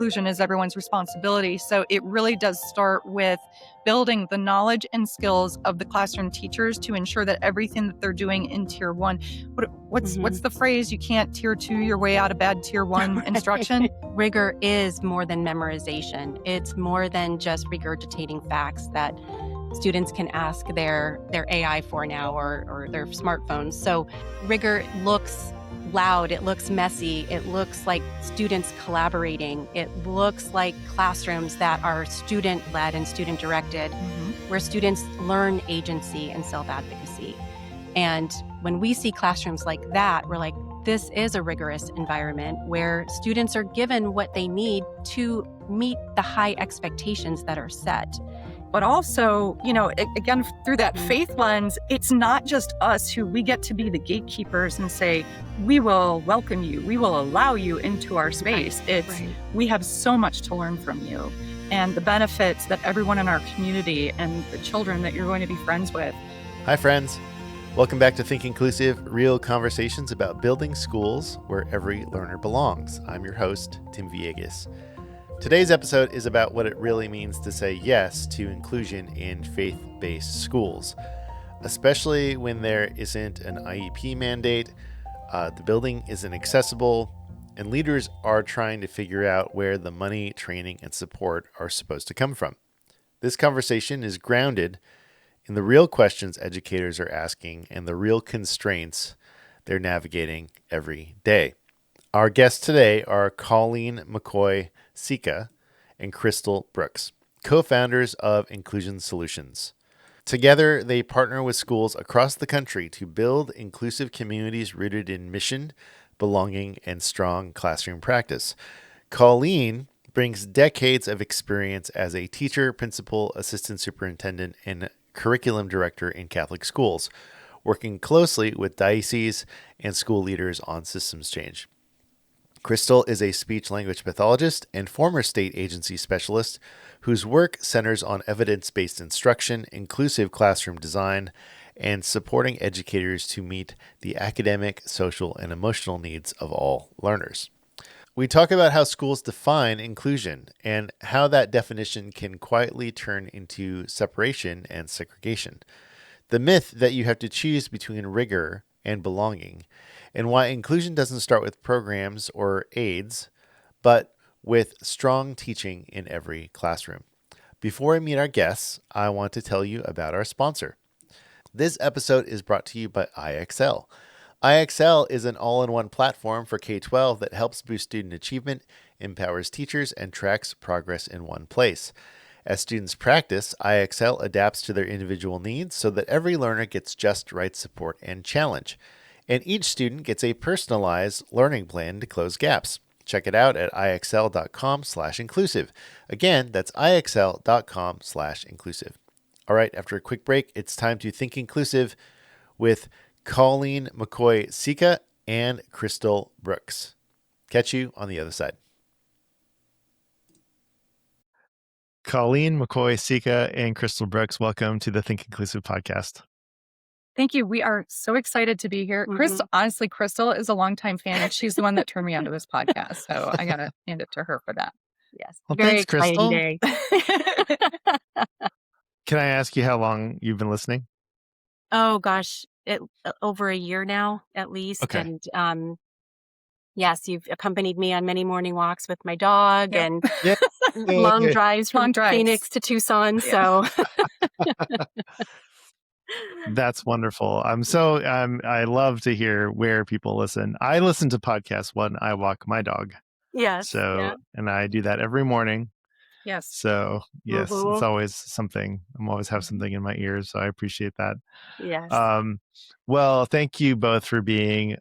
inclusion is everyone's responsibility. So it really does start with building the knowledge and skills of the classroom teachers to ensure that everything that they're doing in tier one, what's the phrase? You can't tier two your way out of bad tier one instruction. Rigor is more than memorization. It's more than just regurgitating facts that students can ask their AI for now or their smartphones. So rigor looks loud, it looks messy, it looks like students collaborating, it looks like classrooms that are student-led and student-directed, where students learn agency and self-advocacy. And when we see classrooms like that, we're like, this is a rigorous environment where students are given what they need to meet the high expectations that are set. But also, again, through that faith lens, it's not just us who we get to be the gatekeepers and say, we will welcome you, we will allow you into our space. We have so much to learn from you and the benefits that everyone in our community and the children that you're going to be friends with. Hi, friends. Welcome back to Think Inclusive, real conversations about building schools where every learner belongs. I'm your host, Tim Villegas. Today's episode is about what it really means to say yes to inclusion in faith-based schools, especially when there isn't an IEP mandate, the building isn't accessible, and leaders are trying to figure out where the money, training, and support are supposed to come from. This conversation is grounded in the real questions educators are asking and the real constraints they're navigating every day. Our guests today are Colleen McCoy-Cejka and Crystal Brooks, co-founders of Inclusion Solutions. Together, they partner with schools across the country to build inclusive communities rooted in mission, belonging, and strong classroom practice. Colleen brings decades of experience as a teacher, principal, assistant superintendent, and curriculum director in Catholic schools, working closely with dioceses and school leaders on systems change. Crystal is a speech-language pathologist and former state agency specialist whose work centers on evidence-based instruction, inclusive classroom design, and supporting educators to meet the academic, social, and emotional needs of all learners. We talk about how schools define inclusion and how that definition can quietly turn into separation and segregation. The myth that you have to choose between rigor and belonging, and why inclusion doesn't start with programs or aids, but with strong teaching in every classroom. Before I meet our guests, I want to tell you about our sponsor. This episode is brought to you by IXL. IXL is an all-in-one platform for K-12 that helps boost student achievement, empowers teachers, and tracks progress in one place. As students practice, IXL adapts to their individual needs so that every learner gets just right support and challenge. And each student gets a personalized learning plan to close gaps. Check it out at ixl.com/inclusive. Again, that's ixl.com/inclusive. All right, after a quick break, it's time to think inclusive with Colleen McCoy-Cejka and Crystal Brooks. Catch you on the other side. Colleen McCoy-Cejka and Crystal Brooks, welcome to the Think Inclusive podcast. Thank you. We are so excited to be here. Honestly, Crystal is a longtime fan, and she's the one that turned me onto this podcast. So I got to hand it to her for that. Yes. Well, very thanks, exciting Crystal. day. Can I ask you how long you've been listening? Oh, gosh. Over a year now, at least. Okay. And yes, you've accompanied me on many morning walks with my dog and long drives from Phoenix to Tucson. So that's wonderful. I love to hear where people listen. I listen to podcasts when I walk my dog. Yes. And I do that every morning. Yes. So yes, It's always something. I'm always have something in my ears. So I appreciate that. Yes. Well, thank you both for being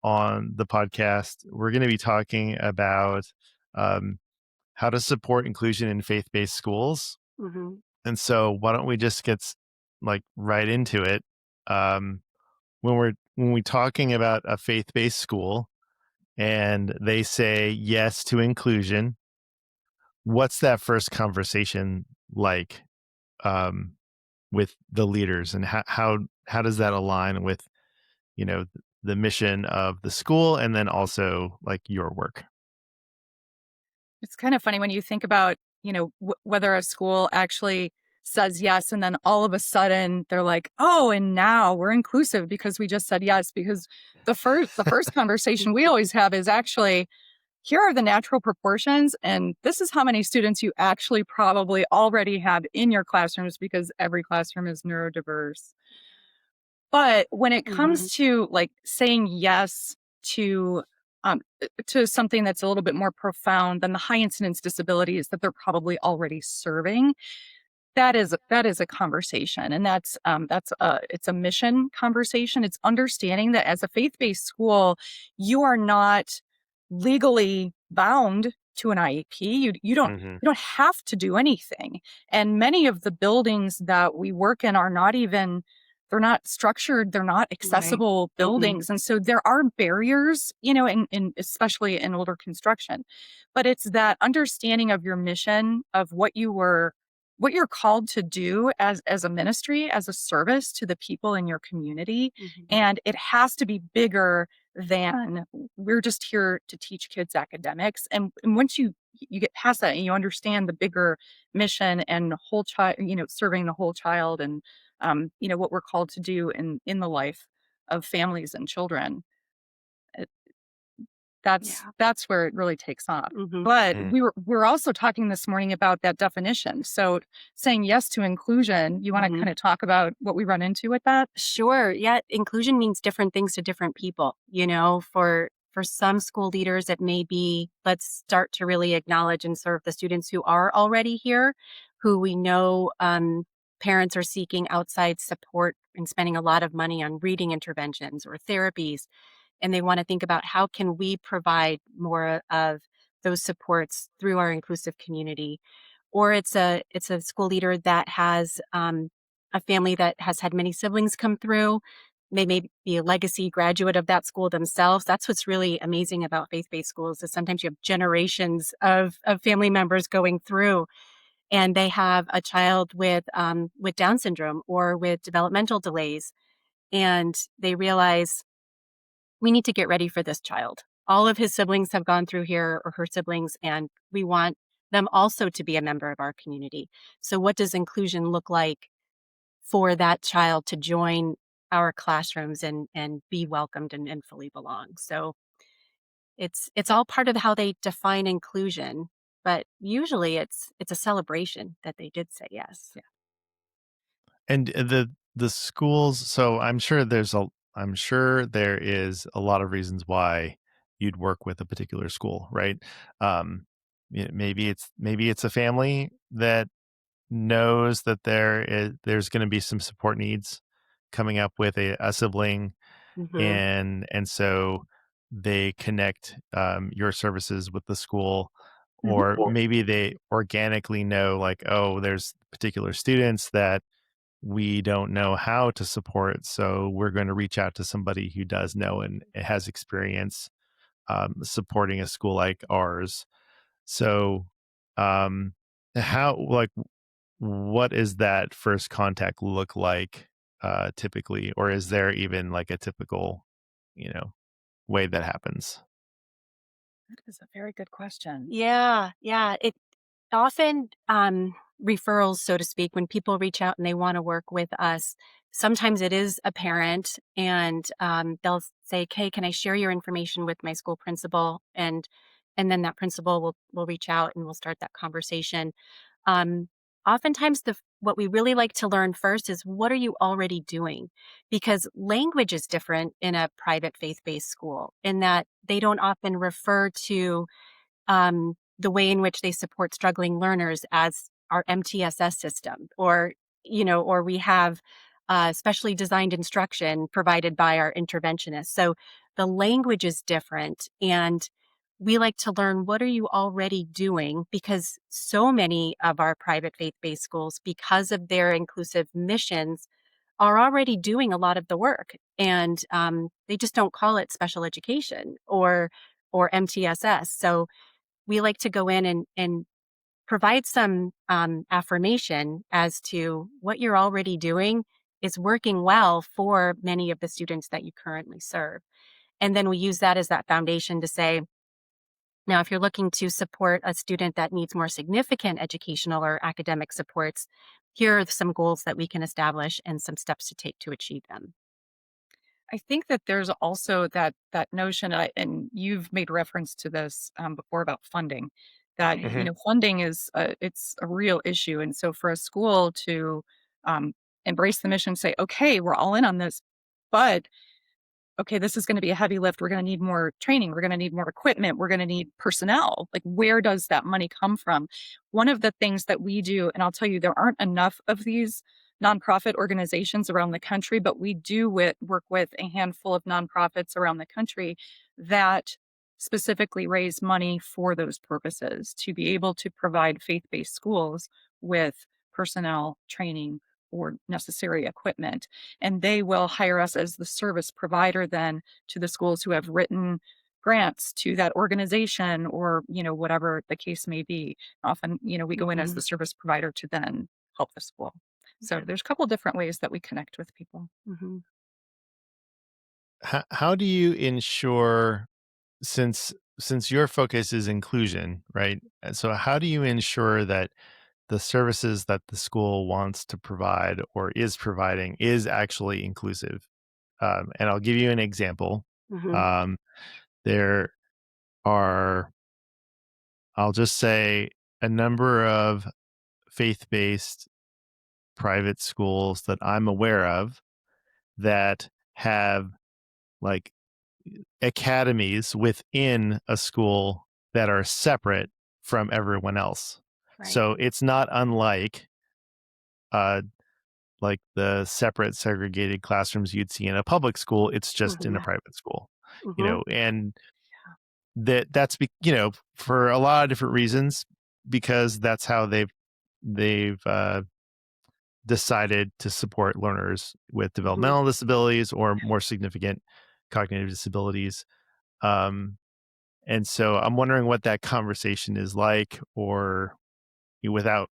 on the podcast. We're going to be talking about how to support inclusion in faith-based schools. And so why don't we just get right into it? When we're talking about a faith-based school and they say yes to inclusion, what's that first conversation like with the leaders, and how does that align with the mission of the school and then also your work? It's kind of funny when you think about, whether a school actually says yes, and then all of a sudden they're like, oh, and now we're inclusive because we just said yes. Because the first conversation we always have is actually, here are the natural proportions, and this is how many students you actually probably already have in your classrooms, because every classroom is neurodiverse. But when it Mhm. comes to like saying yes to something that's a little bit more profound than the high incidence disabilities that they're probably already serving, that is a conversation, and that's it's a mission conversation. It's understanding that as a faith-based school, you are not legally bound to an IEP. Hmm. You don't have to do anything. And many of the buildings that we work in are not even, they're not structured, they're not Right. accessible buildings. And so there are barriers, in especially in older construction. But it's that understanding of your mission, of what you're called to do as a ministry, as a service to the people in your community. Mhm. And it has to be bigger than, we're just here to teach kids academics. And once you get past that and you understand the bigger mission and whole child, serving the whole child, and what we're called to do in the life of families and children, it, that's Yeah. that's where it really takes off. Mhm. But we're also talking this morning about that definition. So saying yes to inclusion, you want to Mhm. kind of talk about what we run into with that? Sure. Yeah, inclusion means different things to different people. For some school leaders, it may be, let's start to really acknowledge and serve the students who are already here, who we know parents are seeking outside support and spending a lot of money on reading interventions or therapies, and they want to think about how can we provide more of those supports through our inclusive community. Or it's a school leader that has a family that has had many siblings come through. They may be a legacy graduate of that school themselves. That's what's really amazing about faith-based schools, is sometimes you have generations of family members going through, and they have a child with Down syndrome or with developmental delays, and they realize we need to get ready for this child. All of his siblings have gone through here, or her siblings, and we want them also to be a member of our community. So, what does inclusion look like for that child to join our classrooms and be welcomed and fully belong? So, it's all part of how they define inclusion, but usually it's a celebration that they did say yes. And the schools, so I'm sure there is a lot of reasons why you'd work with a particular school, right? Maybe it's a family that knows that there's going to be some support needs coming up with a sibling, Hmm. and so they connect your services with the school. Mhm. Or maybe they organically know, like, oh, there's particular students that we don't know how to support, so we're going to reach out to somebody who does know and has experience supporting a school like ours. So um how, like, what is that first contact look like typically, or is there even like a typical, you know way that happens? That is a very good question. Yeah, yeah. It often referrals, so to speak, when people reach out and they want to work with us. Sometimes it is a parent, and they'll say, "Okay, can I share your information with my school principal?" And then that principal will reach out and we'll start that conversation. Um, Oftentimes, what we really like to learn first is, what are you already doing? Because language is different in a private faith-based school, in that they don't often refer to the way in which they support struggling learners as our MTSS system, or we have specially designed instruction provided by our interventionists. So the language is different, and we like to learn, what are you already doing? Because so many of our private faith-based schools, because of their inclusive missions, are already doing a lot of the work, and they just don't call it special education or MTSS. So we like to go in and provide some affirmation as to what you're already doing is working well for many of the students that you currently serve. And then we use that as that foundation to say, Now, if you're looking to support a student that needs more significant educational or academic supports, here are some goals that we can establish and some steps to take to achieve them. I think that there's also that notion, and you've made reference to this before about funding. That Right. funding is it's a real issue, and so for a school to um, embrace the mission, say, okay, we're all in on this, but okay, this is going to be a heavy lift. We're going to need more training. We're going to need more equipment. We're going to need personnel. Like, where does that money come from? One of the things that we do, and I'll tell you, there aren't enough of these nonprofit organizations around the country, but we do work with a handful of nonprofits around the country that specifically raise money for those purposes to be able to provide faith-based schools with personnel, training, or necessary equipment. And they will hire us as the service provider then to the schools who have written grants to that organization, or whatever the case may be. Often we go in as the service provider to then help the school. So there's a couple different ways that we connect with people. How do you ensure, since your focus is inclusion, right? So how do you ensure that the services that the school wants to provide or is providing is actually inclusive? And I'll give you an example. Um, there are, I'll just say, a number of faith-based private schools that I'm aware of that have like academies within a school that are separate from everyone else. Right. So it's not unlike like the separate segregated classrooms you'd see in a public school. It's just in a private school, and that's for a lot of different reasons, because that's how they've decided to support learners with developmental disabilities or more significant cognitive disabilities. And so I'm wondering what that conversation is like, or without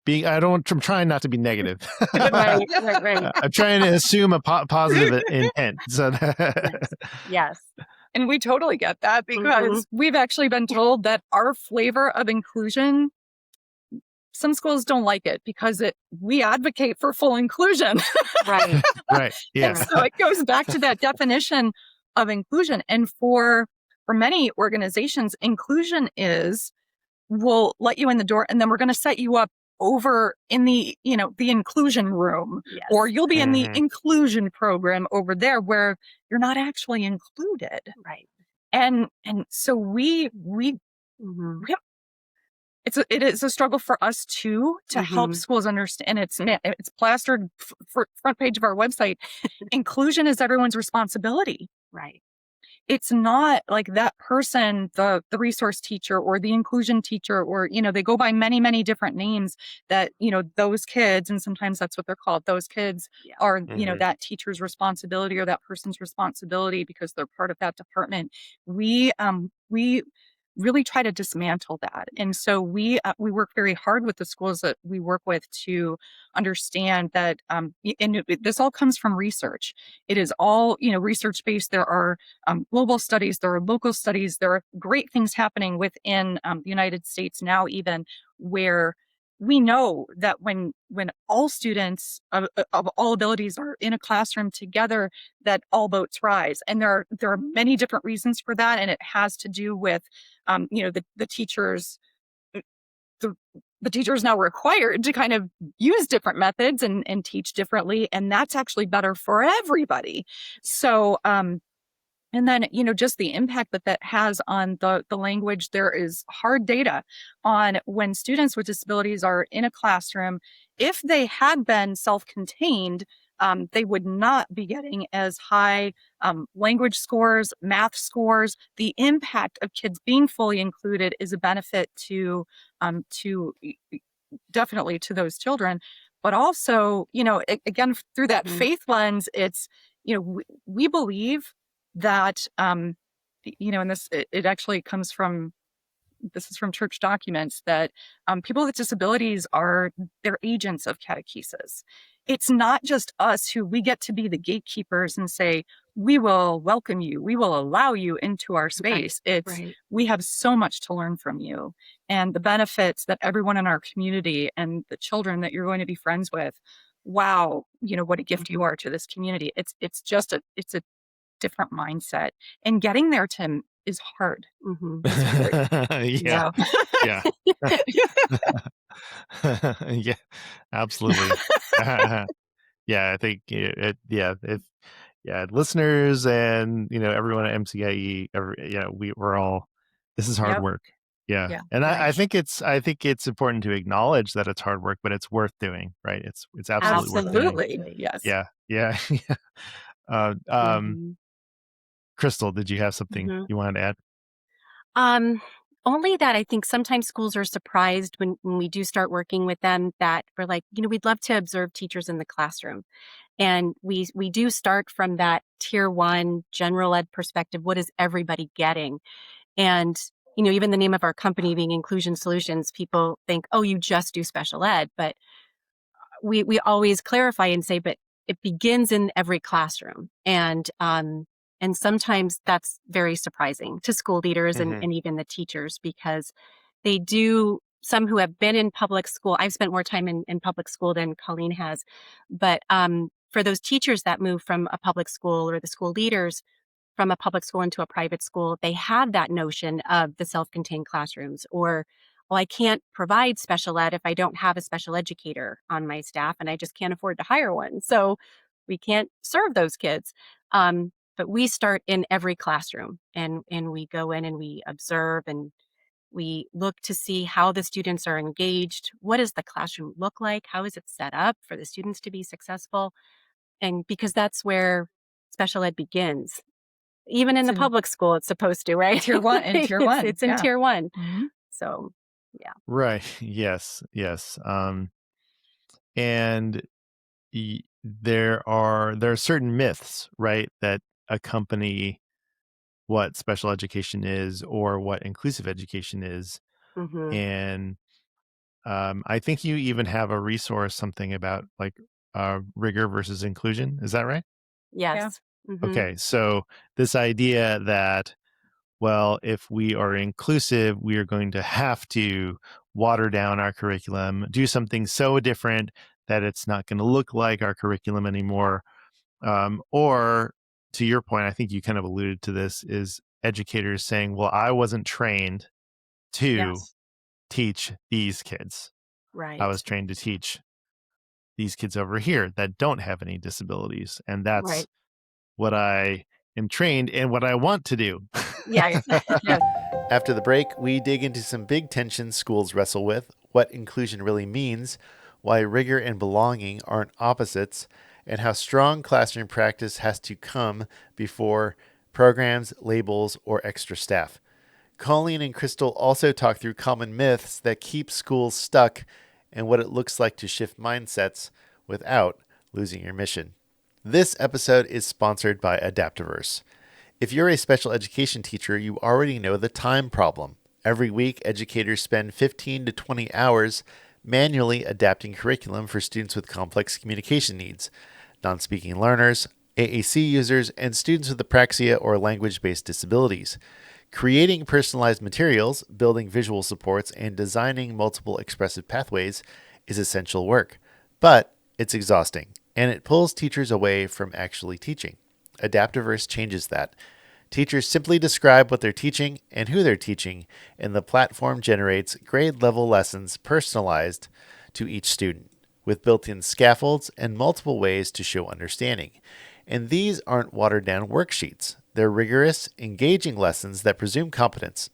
being, I'm trying not to be negative. Right. I'm trying to assume a positive intent. So Yes. And we totally get that, because we've actually been told that our flavor of inclusion, some schools don't like it because we advocate for full inclusion. Right. Right. Yeah. And so it goes back to that definition of inclusion. And for many organizations, inclusion is, we'll let you in the door and then we're going to set you up over in the inclusion room, or you'll be in the inclusion program over there where you're not actually included. Right. And so we have, it is a struggle for us too, to help schools understand. It's plastered front page of our website. Inclusion is everyone's responsibility. Right. It's not like that person, the resource teacher or the inclusion teacher, or, they go by many, many different names, that, those kids, and sometimes that's what they're called, those kids are, that teacher's responsibility or that person's responsibility because they're part of that department. We really try to dismantle that. And so we work very hard with the schools that we work with to understand that, and this all comes from research. It is all, research based. There are global studies, there are local studies, there are great things happening within the United States now, even, where we know that when all students of all abilities are in a classroom together, that all boats rise. And there are many different reasons for that, and it has to do with the teachers. The teacher is now required to kind of use different methods and teach differently, and that's actually better for everybody. So and then, just the impact that has on the language. There is hard data on when students with disabilities are in a classroom. If they had been self-contained, they would not be getting as high language scores, math scores. The impact of kids being fully included is a benefit to definitely to those children. But also, again, through that faith lens, it's, we believe that, and it actually comes from, this is from church documents, that people with disabilities they're agents of catechesis. It's not just us who we get to be the gatekeepers and say, we will welcome you. We will allow you into our space. Right. We have so much to learn from you, and the benefits that everyone in our community and the children that you're going to be friends with. Wow, what a gift you are to this community. It's a different mindset, and getting there, Tim, is hard. Mm-hmm. It's hard. Yeah. So Yeah. Yeah. Absolutely. Yeah, I think yeah, if yeah, listeners and everyone at MCIE, we're all this is hard yep, work. Yeah. yeah, And right. I think it's important to acknowledge that it's hard work, but it's worth doing, right? It's absolutely worth doing. Absolutely, yes. Yeah. Yeah. Yeah. Uh, um, Mm-hmm. Crystal, did you have something Mm-hmm. you wanted to add? Um, Only that I think sometimes schools are surprised when we do start working with them that we're like, we'd love to observe teachers in the classroom. And we do start from that tier one general ed perspective. What is everybody getting? And, even the name of our company being Inclusion Solutions, people think, oh, you just do special ed. But we always clarify and say, but it begins in every classroom. And sometimes that's very surprising to school leaders and, Hmm. and even the teachers because they do some who have been in public school. I've spent more time in public school than Colleen has. But for those teachers that move from a public school or the school leaders from a public school into a private school, they have that notion of the self-contained classrooms or, well, I can't provide special ed if I don't have a special educator on my staff and I just can't afford to hire one. So we can't serve those kids. But we start in every classroom and we go in and we observe and we look to see how the students are engaged. What does the classroom look like? How is it set up for the students to be successful? And because that's where special ed begins. Even in It's the in public school, it's supposed to, right? tier one, It's in yeah. tier one. Mhm. So, yeah. Right. Yes. Yes. And there are certain myths, right, that accompany what special education is or what inclusive education is. Mhm. And I think you even have a resource, something about like rigor versus inclusion. Is that right? Yeah. Yes. Mhm. Okay. So this idea that, well, if we are inclusive, we are going to have to water down our curriculum, do something so different that it's not going to look like our curriculum anymore. Or to your point, I think you kind of alluded to this, is educators saying, well, I wasn't trained to Yes. teach these kids. I was Right. trained to teach these kids over here that don't have any disabilities. And that's Right. what I am trained and what I want to do. Yes. Yes. After the break, we dig into some big tensions schools wrestle with, what inclusion really means, why rigor and belonging aren't opposites, and how strong classroom practice has to come before programs, labels, or extra staff. Colleen and Crystal also talk through common myths that keep schools stuck and what it looks like to shift mindsets without losing your mission. This episode is sponsored by Adaptiverse. If you're a special education teacher, you already know the time problem. Every week, educators spend 15 to 20 hours manually adapting curriculum for students with complex communication needs, non speaking learners, AAC users, and students with apraxia or language based disabilities. Creating personalized materials, building visual supports, and designing multiple expressive pathways is essential work. But it's exhausting, and it pulls teachers away from actually teaching. Adaptiverse changes that. Teachers simply describe what they're teaching and who they're teaching, and the platform generates grade level lessons personalized to each student, with built in scaffolds and multiple ways to show understanding. And these aren't watered down worksheets. They're rigorous, engaging lessons that presume competence.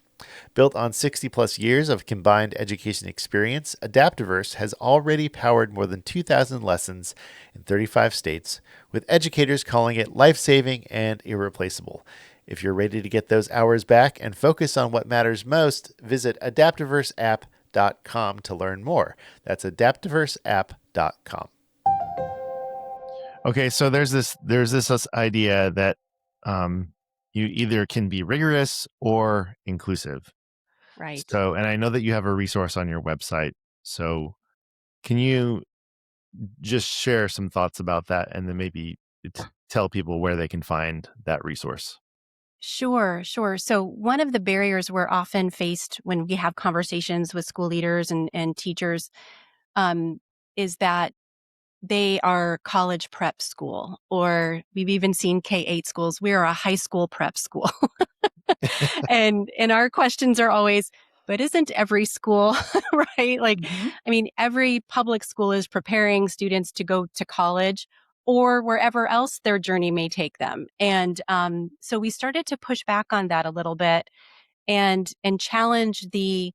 Built on 60 plus years of combined education experience, Adaptiverse has already powered more than 2,000 lessons in 35 states, with educators calling it life saving and irreplaceable. If you're ready to get those hours back and focus on what matters most, visit adaptiverseapp.com to learn more. That's adaptiverseapp.com. Okay, so there's this idea that you either can be rigorous or inclusive. Right. So, and I know that you have a resource on your website. So, can you just share some thoughts about that, and then maybe tell people where they can find that resource. Sure, sure. So, one of the barriers we're often faced when we have conversations with school leaders and teachers um, is that they are college prep school, or we've even seen K-8 schools. We are a high school prep school. And our questions are always, but isn't every school, right? Like, Mhm. I mean, every public school is preparing students to go to college or wherever else their journey may take them. And so we started to push back on that a little bit and challenge the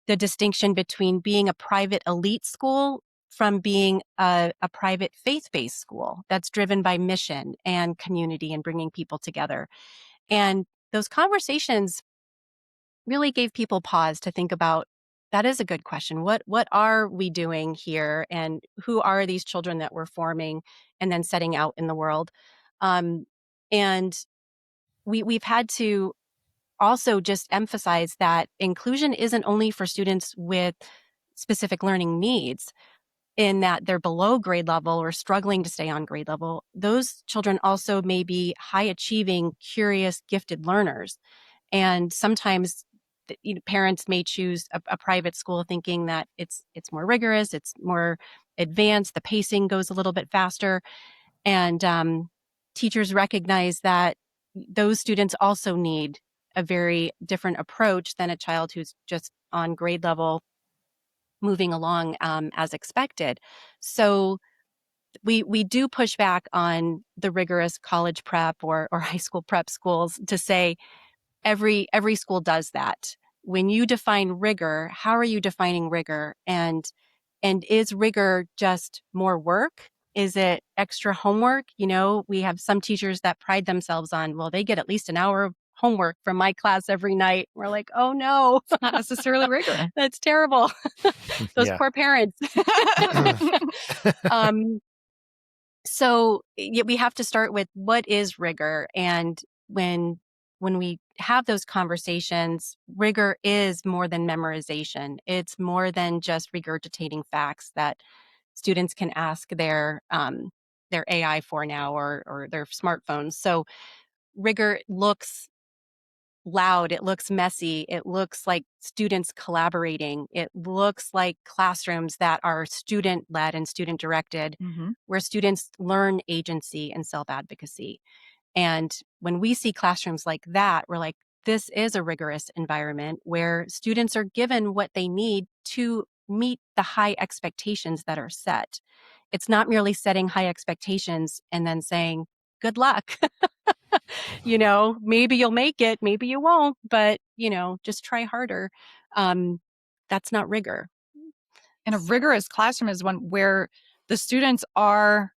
distinction between being a private elite school from being a private faith-based school that's driven by mission and community and bringing people together. And those conversations really gave people pause to think about, that is a good question. What are we doing here, and who are these children that we're forming and then setting out in the world? Um, and we've had to also just emphasize that inclusion isn't only for students with specific learning needs, in that they're below grade level or struggling to stay on grade level. Those children also may be high achieving, curious, gifted learners. And sometimes parents may choose a private school thinking that it's more rigorous, it's more advanced, the pacing goes a little bit faster. And teachers recognize that those students also need a very different approach than a child who's just on grade level moving along as expected. So we do push back on the rigorous college prep or high school prep schools to say every school does that. When you define rigor, how are you defining rigor? And is rigor just more work? Is it extra homework? You know, we have some teachers that pride themselves on, well, they get at least an hour of homework from my class every night. We're like, oh no, It's not necessarily rigor. that's terrible. Those Yeah. poor parents. um, so we have to start with what is rigor. And when we have those conversations, rigor is more than memorization. It's more than just regurgitating facts that students can ask their AI for now, or their smartphones. So rigor looks loud, it looks messy, it looks like students collaborating, it looks like classrooms that are student led and student directed, Mhm. where students learn agency and self advocacy. And when we see classrooms like that, we're like, this is a rigorous environment where students are given what they need to meet the high expectations that are set. It's not merely setting high expectations and then saying, good luck. Maybe you'll make it, maybe you won't, but, just try harder. Um, that's not rigor. And a So, rigorous classroom is one where the students are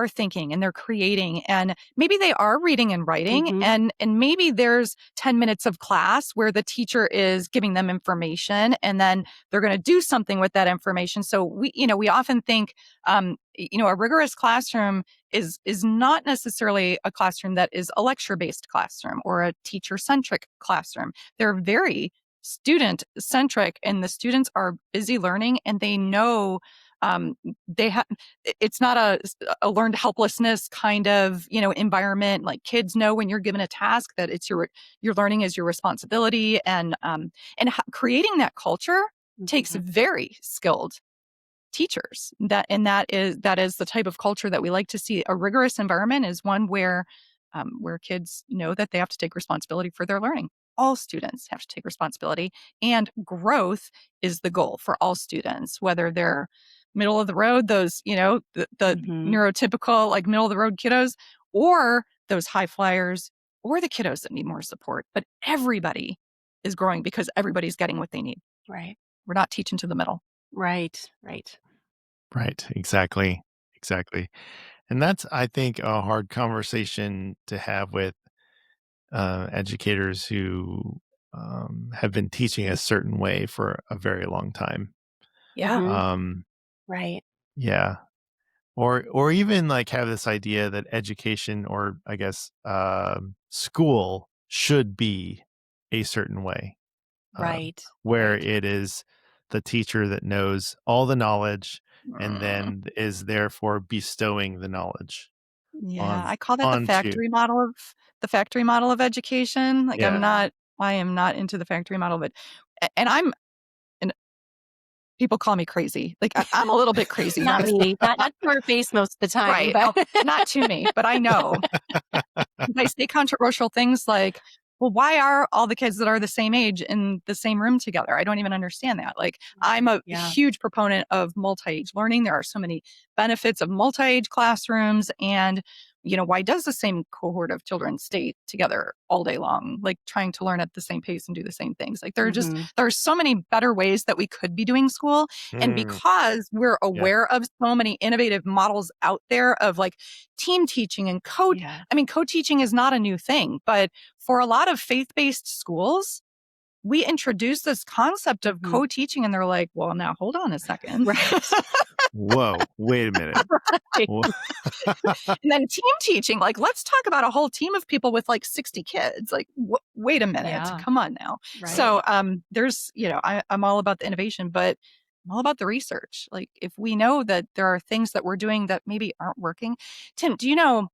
thinking and they're creating, and maybe they are reading and writing, mhm, and maybe there's 10 minutes of class where the teacher is giving them information, and then they're going to do something with that information. So we often think a rigorous classroom is not necessarily a classroom that is a lecture based classroom or a teacher centric classroom. They're very student centric, and the students are busy learning, and they know um, they have it's not a learned helplessness kind of environment. Like, kids know when you're given a task that it's your learning is your responsibility, and creating that culture takes mhm, very skilled teachers. That is the type of culture that we like to see. A rigorous environment is one where kids know that they have to take responsibility for their learning. All students have to take responsibility, and growth is the goal for all students, whether they're middle of the road, those the mhm. neurotypical, like, middle of the road kiddos, or those high flyers, or the kiddos that need more support. But everybody is growing because everybody's getting what they need. Right, We're not teaching to the middle. right, right. Right. Exactly. Exactly. And that's, I think, a hard conversation to have with educators who have been teaching a certain way for a very long time. Yeah. Mhm, Um, right. yeah. Or even like have this idea that education, or I guess school, should be a certain way, uh, Right, where right. it is the teacher that knows all the knowledge and Mm. then is therefore bestowing the knowledge. Yeah, I call that the onto. factory model of education. Like Yeah. I am not into the factory model, but and and people call me crazy. Like I'm a little bit crazy, Not guys. me, not to our face most of the time, Right. but Not to me, but I know. I say controversial things like, well, why are all the kids that are the same age in the same room together? I don't even understand that. Like, I'm a yeah. huge proponent of multi-age learning. There are so many benefits of multi-age classrooms. And, why does the same cohort of children stay together all day long, like trying to learn at the same pace and do the same things? Like, there are so many better ways that we could be doing school. And because we're aware of so many innovative models out there of like team teaching and I mean, co-teaching is not a new thing, but for a lot of faith-based schools, we introduced this concept of co-teaching and they're like, well, now hold on a second. Right. Whoa, wait a minute. And then team teaching, like, let's talk about a whole team of people with like 60 kids. Like, wait a minute, come on now. Right. So there's, I'm all about the innovation, but I'm all about the research. Like, if we know that there are things that we're doing that maybe aren't working. Tim, do you know,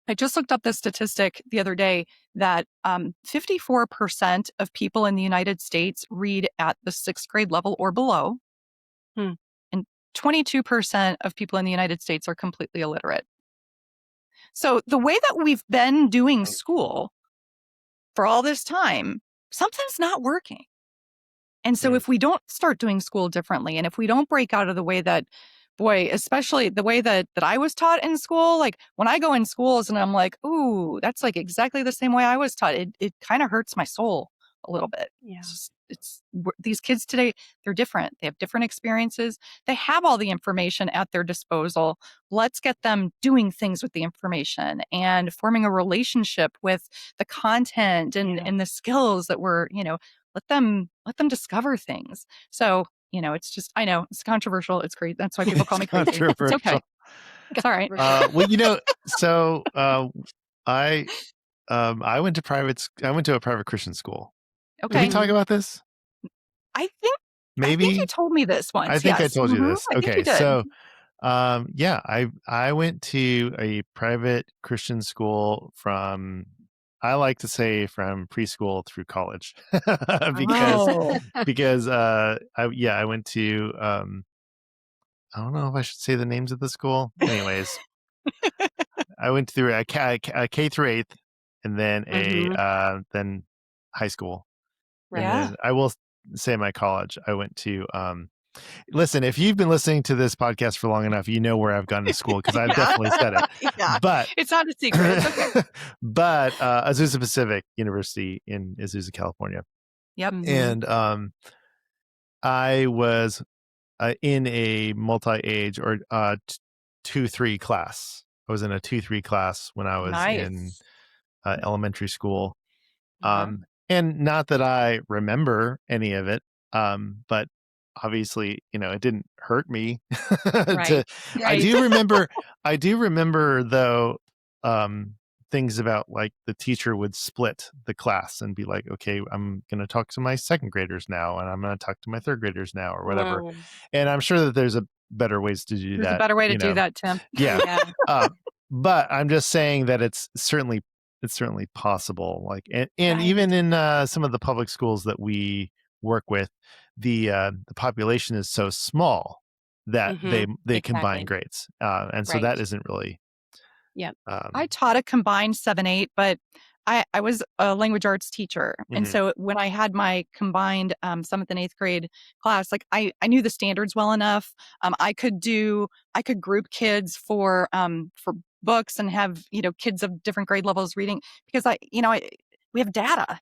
I just looked up this statistic the other day that 54% of people in the United States read at the 6th grade level or below. And 22% of people in the United States are completely illiterate. So the way that we've been doing school for all this time, something's not working. And so if we don't start doing school differently, and if we don't break out of the way that, boy, especially the way that I was taught in school, like when I go in schools and I'm like, ooh, that's like exactly the same way I was taught. It kind of hurts my soul a little bit. Yeah. These kids today, they're different. They have different experiences. They have all the information at their disposal. Let's get them doing things with the information and forming a relationship with the content and the skills that we're, let them discover things. So, it's just, I know it's controversial. It's great. That's why people call me crazy. It's okay. It's all right. Well, so I went to a private Christian school. Okay. Did we talk about this? I think Maybe you told me this once. I think yes. I told you this. I think Okay, you did. so yeah, I went to a private Christian school from, I like to say, from preschool through college because I went to I don't know if I should say the names of the school. Anyways, I went through a K through 8th, and then then high school, and then I will say my college. I went to. Listen, if you've been listening to this podcast for long enough, you know where I've gone to school because I've definitely said it. Yeah, but it's not a secret. It's okay. But Azusa Pacific University in Azusa, California. Yep. And I was in a multi-age or 2-3 class. I was in a 2-3 class when I was in elementary school. And not that I remember any of it, but obviously, it didn't hurt me. Right. I do remember though, things about like the teacher would split the class and be like, okay, I'm going to talk to my 2nd graders now, and I'm going to talk to my 3rd graders now, or whatever. And I'm sure that there's better ways to do that. There's a better way to do that, Tim. Yeah. But I'm just saying that it's certainly possible. Like, and even in some of the public schools that we work with, the population is so small that they combine grades, and so that isn't really. Yeah. I taught a combined 7-8, but I was a language arts teacher. And so when I had my combined 7th and 8th grade class, like I knew the standards well enough. I could group kids for books and have, kids of different grade levels reading because we have data.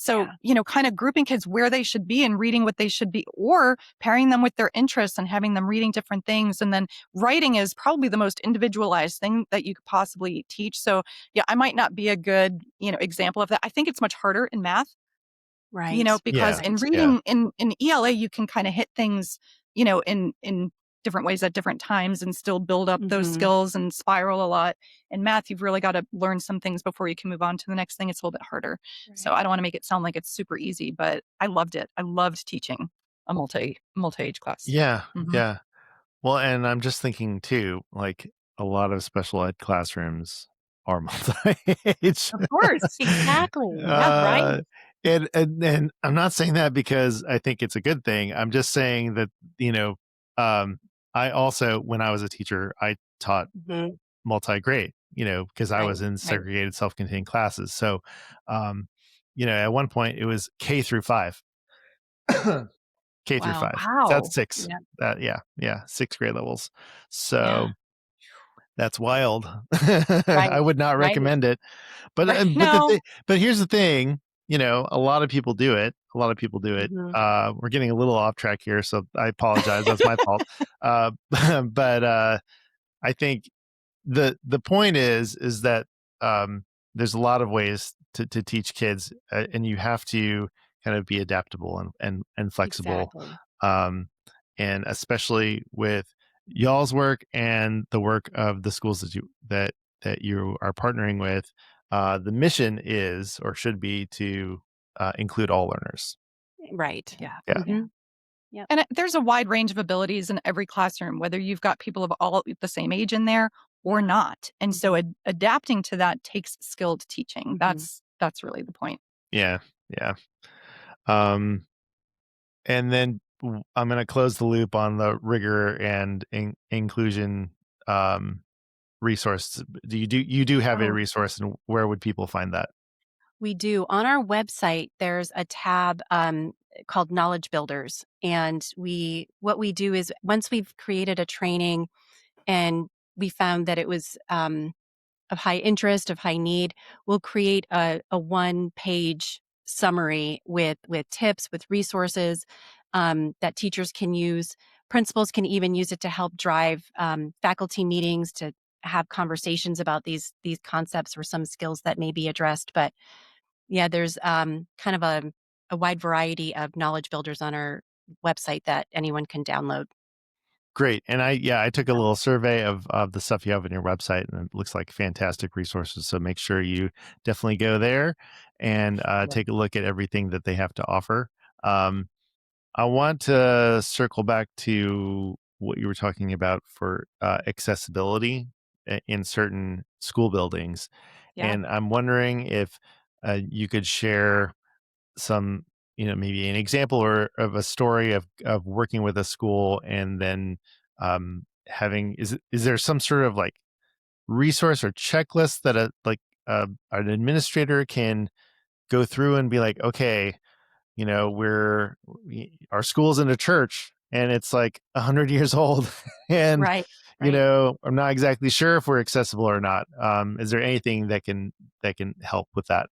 So, kind of grouping kids where they should be and reading what they should be, or pairing them with their interests and having them reading different things. And then writing is probably the most individualized thing that you could possibly teach. So, yeah, I might not be a good, example of that. I think it's much harder in math. Right. Because in reading in ELA, you can kind of hit things, in different ways at different times and still build up those skills and spiral a lot. In math, you've really got to learn some things before you can move on to the next thing. It's a little bit harder. Right. So I don't want to make it sound like it's super easy, but I loved it. I loved teaching a multi-age class. Yeah. Yeah. Well, and I'm just thinking too, like a lot of special ed classrooms are multi-age. Of course. Exactly. Yeah, right. uh, and I'm not saying that because I think it's a good thing. I'm just saying that, you know, um, I also, when I was a teacher, I taught Mhm. multi-grade, you know, because I Right, was in right. segregated self-contained classes. So, um, you know, at one point it was K through 5. K through Wow. 5. That's Wow. 6. Yeah, Yeah, 6 grade levels. yeah. So, that's wild. Right, I would not right, recommend it. But, Right. but the No. thing but here's the thing, you know, a lot of people do it. A lot of people do it. Mhm. We're getting a little off track here, so I apologize. That's my fault. Uh, but, I think the point is that, there's a lot of ways to teach kids, and you have to kind of be adaptable and flexible, Exactly. um, and especially with y'all's work and the work of the schools that you are partnering with. The mission is, or should be, to include all learners. Right. Yeah. Yeah, Yeah. Mhm. Yep. And there's a wide range of abilities in every classroom, whether you've got people of all the same age in there or Yeah. not. And so Mhm. adapting to that takes skilled teaching. Mhm. That's really the point. yeah, yeah. Um, And then I'm going to close the loop on the rigor and inclusion, um, resource. You do have a Oh, resource, and where would people find that? we do. On our website, there's a tab called Knowledge Builders. And what we do is once we've created a training and we found that it was of high interest, of high need, we'll create a one-page summary with tips, with resources that teachers can use. Principals can even use it to help drive faculty meetings to have conversations about these concepts or some skills that may be addressed. But yeah, there's kind of a wide variety of knowledge builders on our website that anyone can download. Great. And I took a little survey of the stuff you have on your website, and it looks like fantastic resources. So make sure you definitely go there and Yeah. take a look at everything that they have to offer. Um, I want to circle back to what you were talking about for accessibility in certain school buildings. Yeah. And I'm wondering if you could share some, you know, maybe an example or of a story of working with a school, and then having, is there some sort of like resource or checklist that an administrator can go through and be like, okay, you know, our school's in a church and it's like 100 years old, and, Right. you Right. know, I'm not exactly sure if we're accessible or not. Is there anything that can help with that?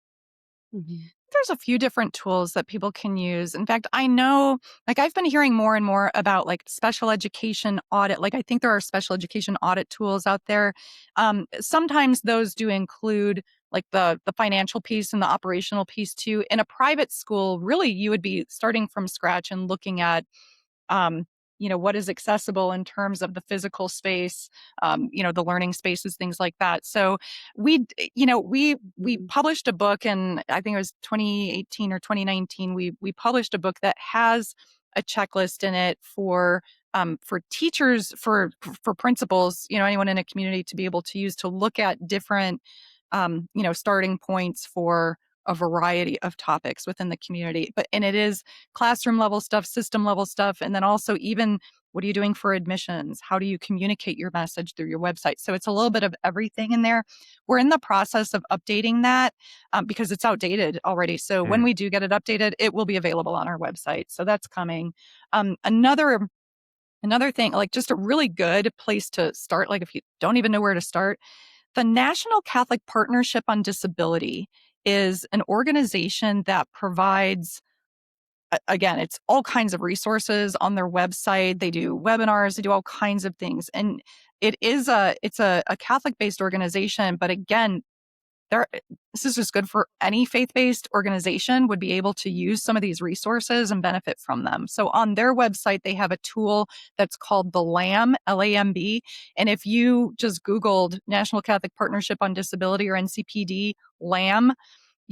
Mhm. There's a few different tools that people can use. In fact, I know, like, I've been hearing more and more about like special education audit. Like, I think there are special education audit tools out there. Sometimes those do include like the financial piece and the operational piece too. In a private school, really, you would be starting from scratch and looking at um, what is accessible in terms of the physical space, the learning spaces, things like that. So we Mhm. published a book, and I think it was 2018 or 2019. We published a book that has a checklist in it for teachers, for principals, anyone in a community to be able to use to look at different starting points for a variety of topics within the community. And it is classroom level stuff, system level stuff, and then also even what are you doing for admissions? How do you communicate your message through your website? So it's a little bit of everything in there. We're in the process of updating that because it's outdated already. So when Mm, we do get it updated, it will be available on our website. So that's coming. Another thing, like just a really good place to start, like if you don't even know where to start, the National Catholic Partnership on Disability is an organization that provides, again, it's all kinds of resources on their website. They do webinars, they do all kinds of things. And it's a Catholic-based organization, but again, there this is just good for any faith-based organization would be able to use some of these resources and benefit from them. So on their website, they have a tool that's called the LAMB, LAMB. And if you just Googled National Catholic Partnership on Disability or NCPD LAMB,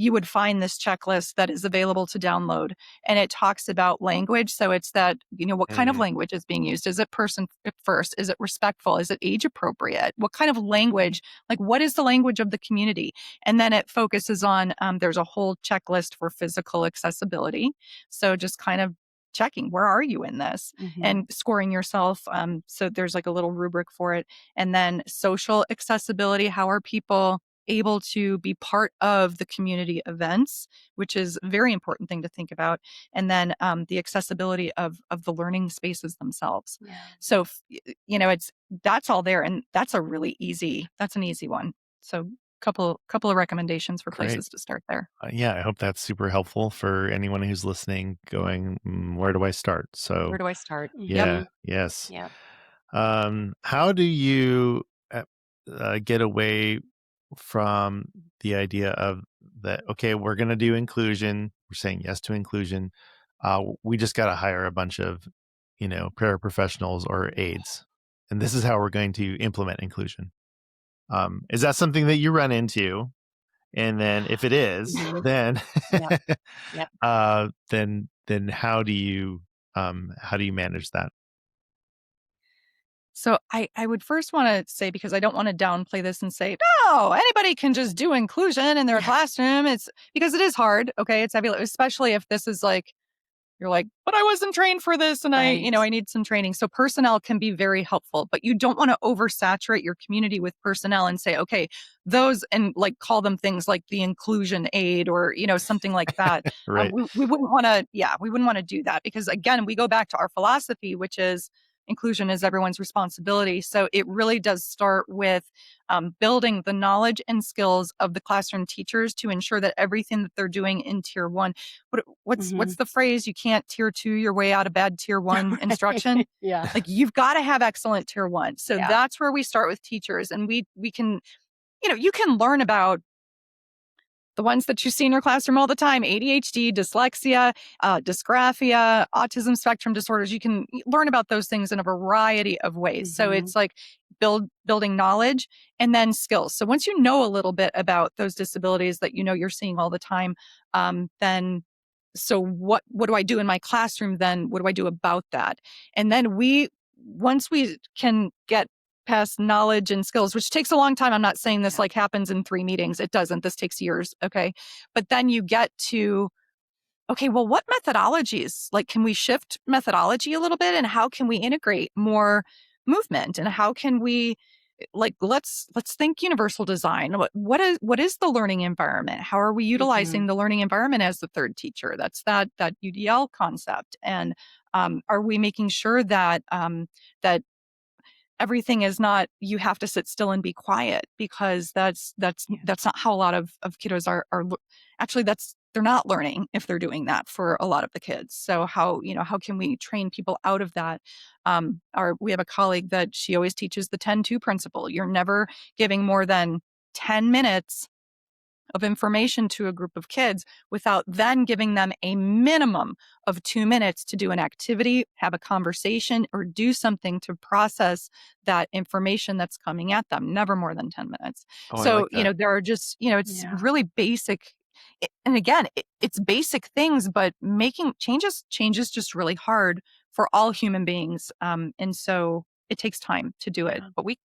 you would find this checklist that is available to download. And it talks about language. So it's that, what kind of Mm, language is being used? Is it person first? Is it respectful? Is it age appropriate? What kind of language? Like, what is the language of the community? And then it focuses on, there's a whole checklist for physical accessibility. So just kind of checking, where are you in this, and scoring yourself. So there's like a little rubric for it. And then social accessibility. How are people able to be part of the community events, which is a very important thing to think about. And then the accessibility of the learning spaces themselves. Yeah. So, that's all there. And that's an easy one. So couple of recommendations for great. places to start there. Yeah, I hope that's super helpful for anyone who's listening going, where do I start? Where So, do I start? yeah, Mhm. yes. Yep. How do you get away from the idea of that? Okay, we're going to do inclusion. We're saying yes to inclusion. We just got to hire a bunch of, paraprofessionals or aides, and this is how we're going to implement inclusion. Is that something that you run into? And then, if it is, Mhm. then, Yep. Yep. then how do you manage that? So I would first want to say, because I don't want to downplay this and say, no, anybody can just do inclusion in their Yeah. classroom. It's because it is hard. Okay. It's heavy, especially if this is like, you're like, but I wasn't trained for this and Right. I need some training. So personnel can be very helpful, but you don't want to oversaturate your community with personnel and say, okay, those, and like call them things like the inclusion aid or, something like that. Right. We wouldn't want to, we wouldn't want to do that, because again, we go back to our philosophy, which is inclusion is everyone's responsibility. So it really does start with building the knowledge and skills of the classroom teachers to ensure that everything that they're doing in tier one, what's Mhm. the phrase? You can't tier two your way out of bad tier one instruction. Yeah. Like, you've got to have excellent tier one. So Yeah. that's where we start with teachers, and we can, you can learn about the ones that you see in your classroom all the time: ADHD, dyslexia, dysgraphia, autism spectrum disorders. You can learn about those things in a variety of ways. So Mhm. it's like building knowledge and then skills. So once you know a little bit about those disabilities that you're seeing all the time, then so what do I do in my classroom then? What do I do about that? And then once we can get past knowledge and skills, which takes a long time. I'm not saying this Yeah. like happens in 3 meetings. It doesn't. This takes years. Okay. But then you get to, okay, well, what methodologies? Like, can we shift methodology a little bit, and how can we integrate more movement, and how can we, like, let's think universal design. What is the learning environment? How are we utilizing Mhm. the learning environment as the third teacher? That's that UDL concept. And are we making sure that that everything is not, you have to sit still and be quiet, because Yeah. that's not how a lot of kiddos actually, they're not learning if they're doing that for a lot of the kids. So how can we train people out of that? We have a colleague that she always teaches the 10-2 principle. You're never giving more than 10 minutes of information to a group of kids without then giving them a minimum of 2 minutes to do an activity, have a conversation, or do something to process that information that's coming at them. Never more than 10 minutes. Oh, I So, like that. there are just, it's Yeah. really basic. And again, it's basic things, but making changes just really hard for all human beings. And so it takes time to do it, Yeah. but we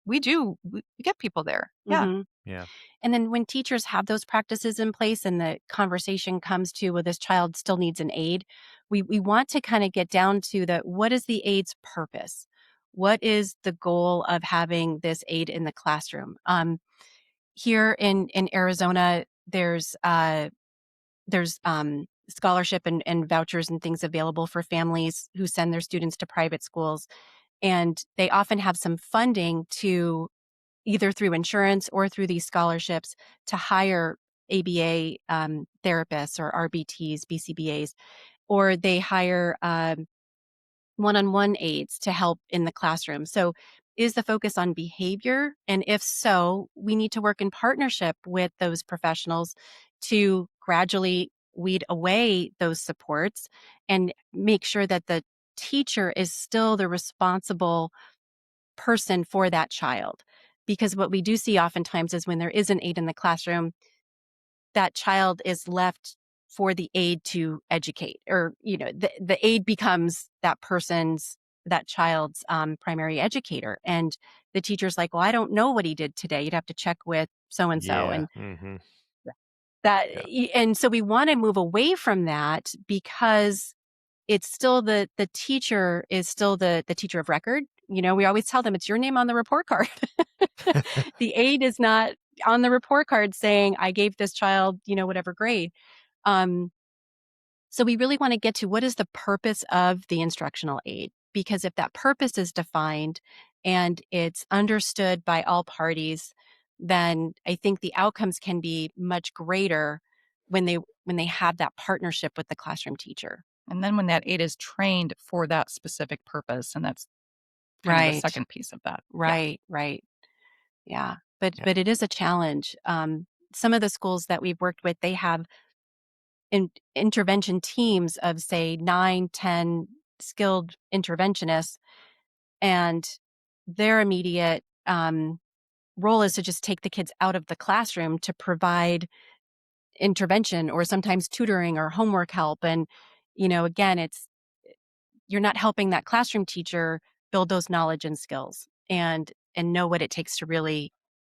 get people there. Yeah. Mhm. Yeah. And then when teachers have those practices in place and the conversation comes to, well, this child still needs an aid, we want to kind of get down to what is the aid's purpose? What is the goal of having this aid in the classroom? Here in Arizona, there's scholarship and vouchers and things available for families who send their students to private schools. And they often have some funding to, either through insurance or through these scholarships, to hire ABA therapists or RBTs, BCBAs, or they hire one-on-one aides to help in the classroom. So is the focus on behavior? And if so, we need to work in partnership with those professionals to gradually weed away those supports and make sure that the teacher is still the responsible person for that child. Because what we do see oftentimes is when there is an aide in the classroom, that child is left for the aide to educate, or, the aide becomes that child's primary educator. And the teacher's like, well, I don't know what he did today. You'd have to check with so and so. Yeah. And that, Yeah. and so we want to move away from that, because it's still the teacher is still the teacher of record. We always tell them it's your name on the report card. The aide is not on the report card saying, I gave this child, whatever grade. Um, so we really want to get to what is the purpose of the instructional aid, because if that purpose is defined and it's understood by all parties, then I think the outcomes can be much greater when they have that partnership with the classroom teacher. And then when that aide is trained for that specific purpose, and that's kind of the Right. second piece of that. Yeah. Right. Right. Yeah. But Yeah. but it is a challenge. Some of the schools that we've worked with, they have intervention teams of, say, 9, 10 skilled interventionists, and their immediate role is to just take the kids out of the classroom to provide intervention, or sometimes tutoring or homework help. And again, you're not helping that classroom teacher build those knowledge and skills, and know what it takes to really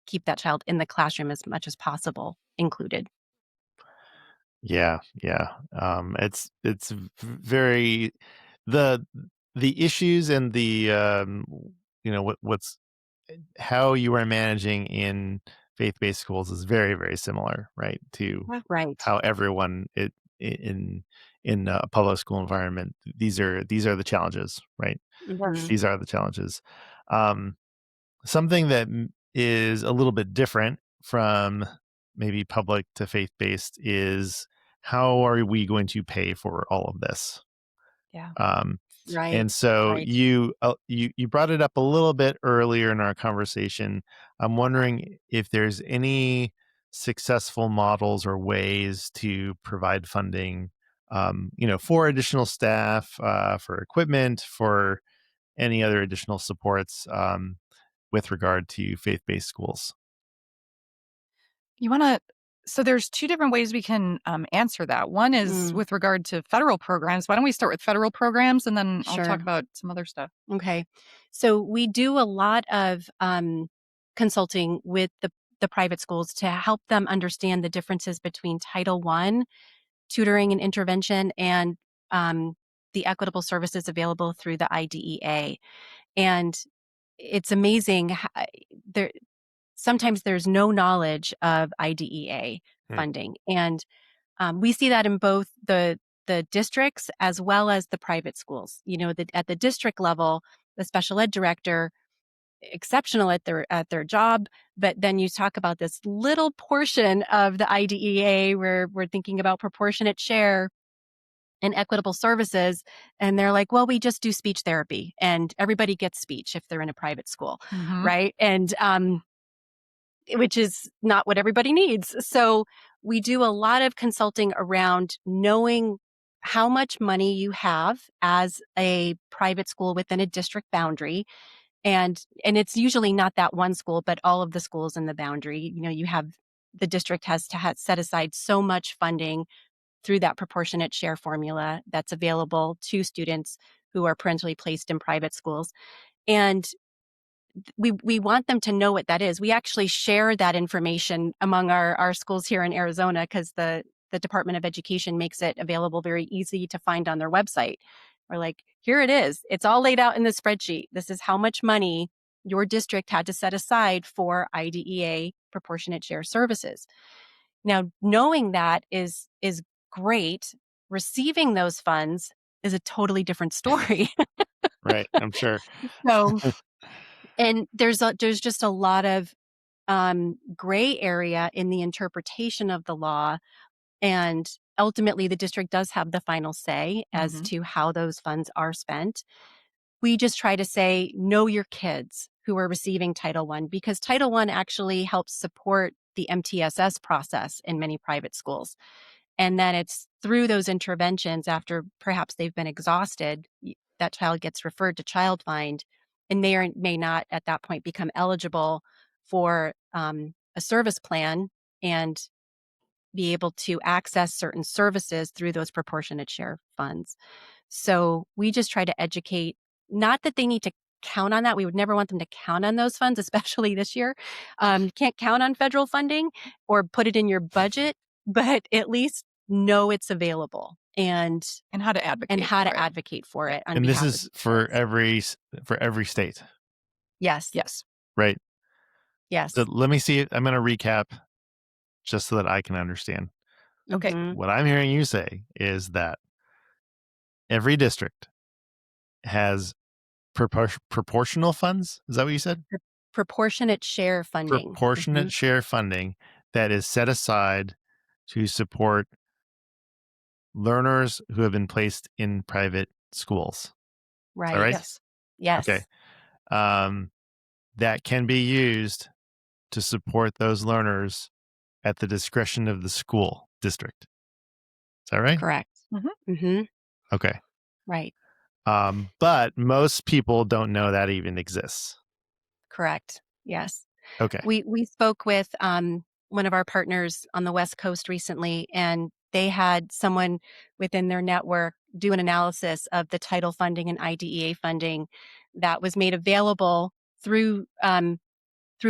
keep that child in the classroom as much as possible included. Yeah, yeah. It's very the the issues and the what's how you are managing in faith-based schools is very, very similar, right, to Right. how everyone in a public school environment. These are the challenges, right? Mhm. These are the challenges. Um, Something that is a little bit different from maybe public to faith-based is how are we going to pay for all of this? Yeah. Um, Right. and so Right. you brought it up a little bit earlier in our conversation. I'm wondering if there's any successful models or ways to provide funding, for additional staff, for equipment, for any other additional supports, with regard to faith-based schools. You want to, so there's two different ways we can answer that. One is Mm, with regard to federal programs. Why don't we start with federal programs and then I'll talk sure. about some other stuff. Okay. So we do a lot of consulting with the private schools to help them understand the differences between Title I tutoring and intervention, and um, the equitable services available through the IDEA. And it's amazing. There sometimes there's no knowledge of IDEA Hmm. funding, and we see that in both the districts as well as the private schools. At the district level, the special ed director, exceptional at their job, but then you talk about this little portion of the IDEA where we're thinking about proportionate share and equitable services, and they're like, well, we just do speech therapy, and everybody gets speech if they're in a private school, Hmm. right? And which is not what everybody needs. So we do a lot of consulting around knowing how much money you have as a private school within a district boundary. And it's usually not that one school, but all of the schools in the boundary. You have the district has to set aside so much funding through that proportionate share formula that's available to students who are parentally placed in private schools. And we want them to know what that is. We actually share that information among our schools here in Arizona, because the Department of Education makes it available very easy to find on their website. We're like, here it is. It's all laid out in the spreadsheet. This is how much money your district had to set aside for IDEA proportionate share services. Now, knowing that is great. Receiving those funds is a totally different story. Right, I'm sure. So, and there's just a lot of gray area in the interpretation of the law. And ultimately, the district does have the final say as Hmm. to how those funds are spent. We just try to say, know your kids who are receiving Title I, because Title I actually helps support the MTSS process in many private schools. And then it's through those interventions, after perhaps they've been exhausted, that child gets referred to Child Find, and may not at that point become eligible for a service plan. And be able to access certain services through those proportionate share funds. So we just try to educate, not that they need to count on that. We would never want them to count on those funds, especially this year. You can't count on federal funding or put it in your budget, but at least know it's available and how to advocate for it on And this behalf is of for students. every state, Yes. Yes. right? Yes. So let me see. I'm going to recap just so that I can understand. Okay. Mhm. What I'm hearing you say is that every district has proportional funds. Is that what you said? Proportionate share funding. Proportionate share funding that is set aside to support learners who have been placed in private schools. Right. All right. Yes. Yes. Okay. That can be used to support those learners at the discretion of the school district. Is that right? Correct. Mm-hmm. Okay. Right. But most people don't know that even exists. Correct. Yes. Okay. We spoke with one of our partners on the West Coast recently, and they had someone within their network do an analysis of the title funding and IDEA funding that was made available through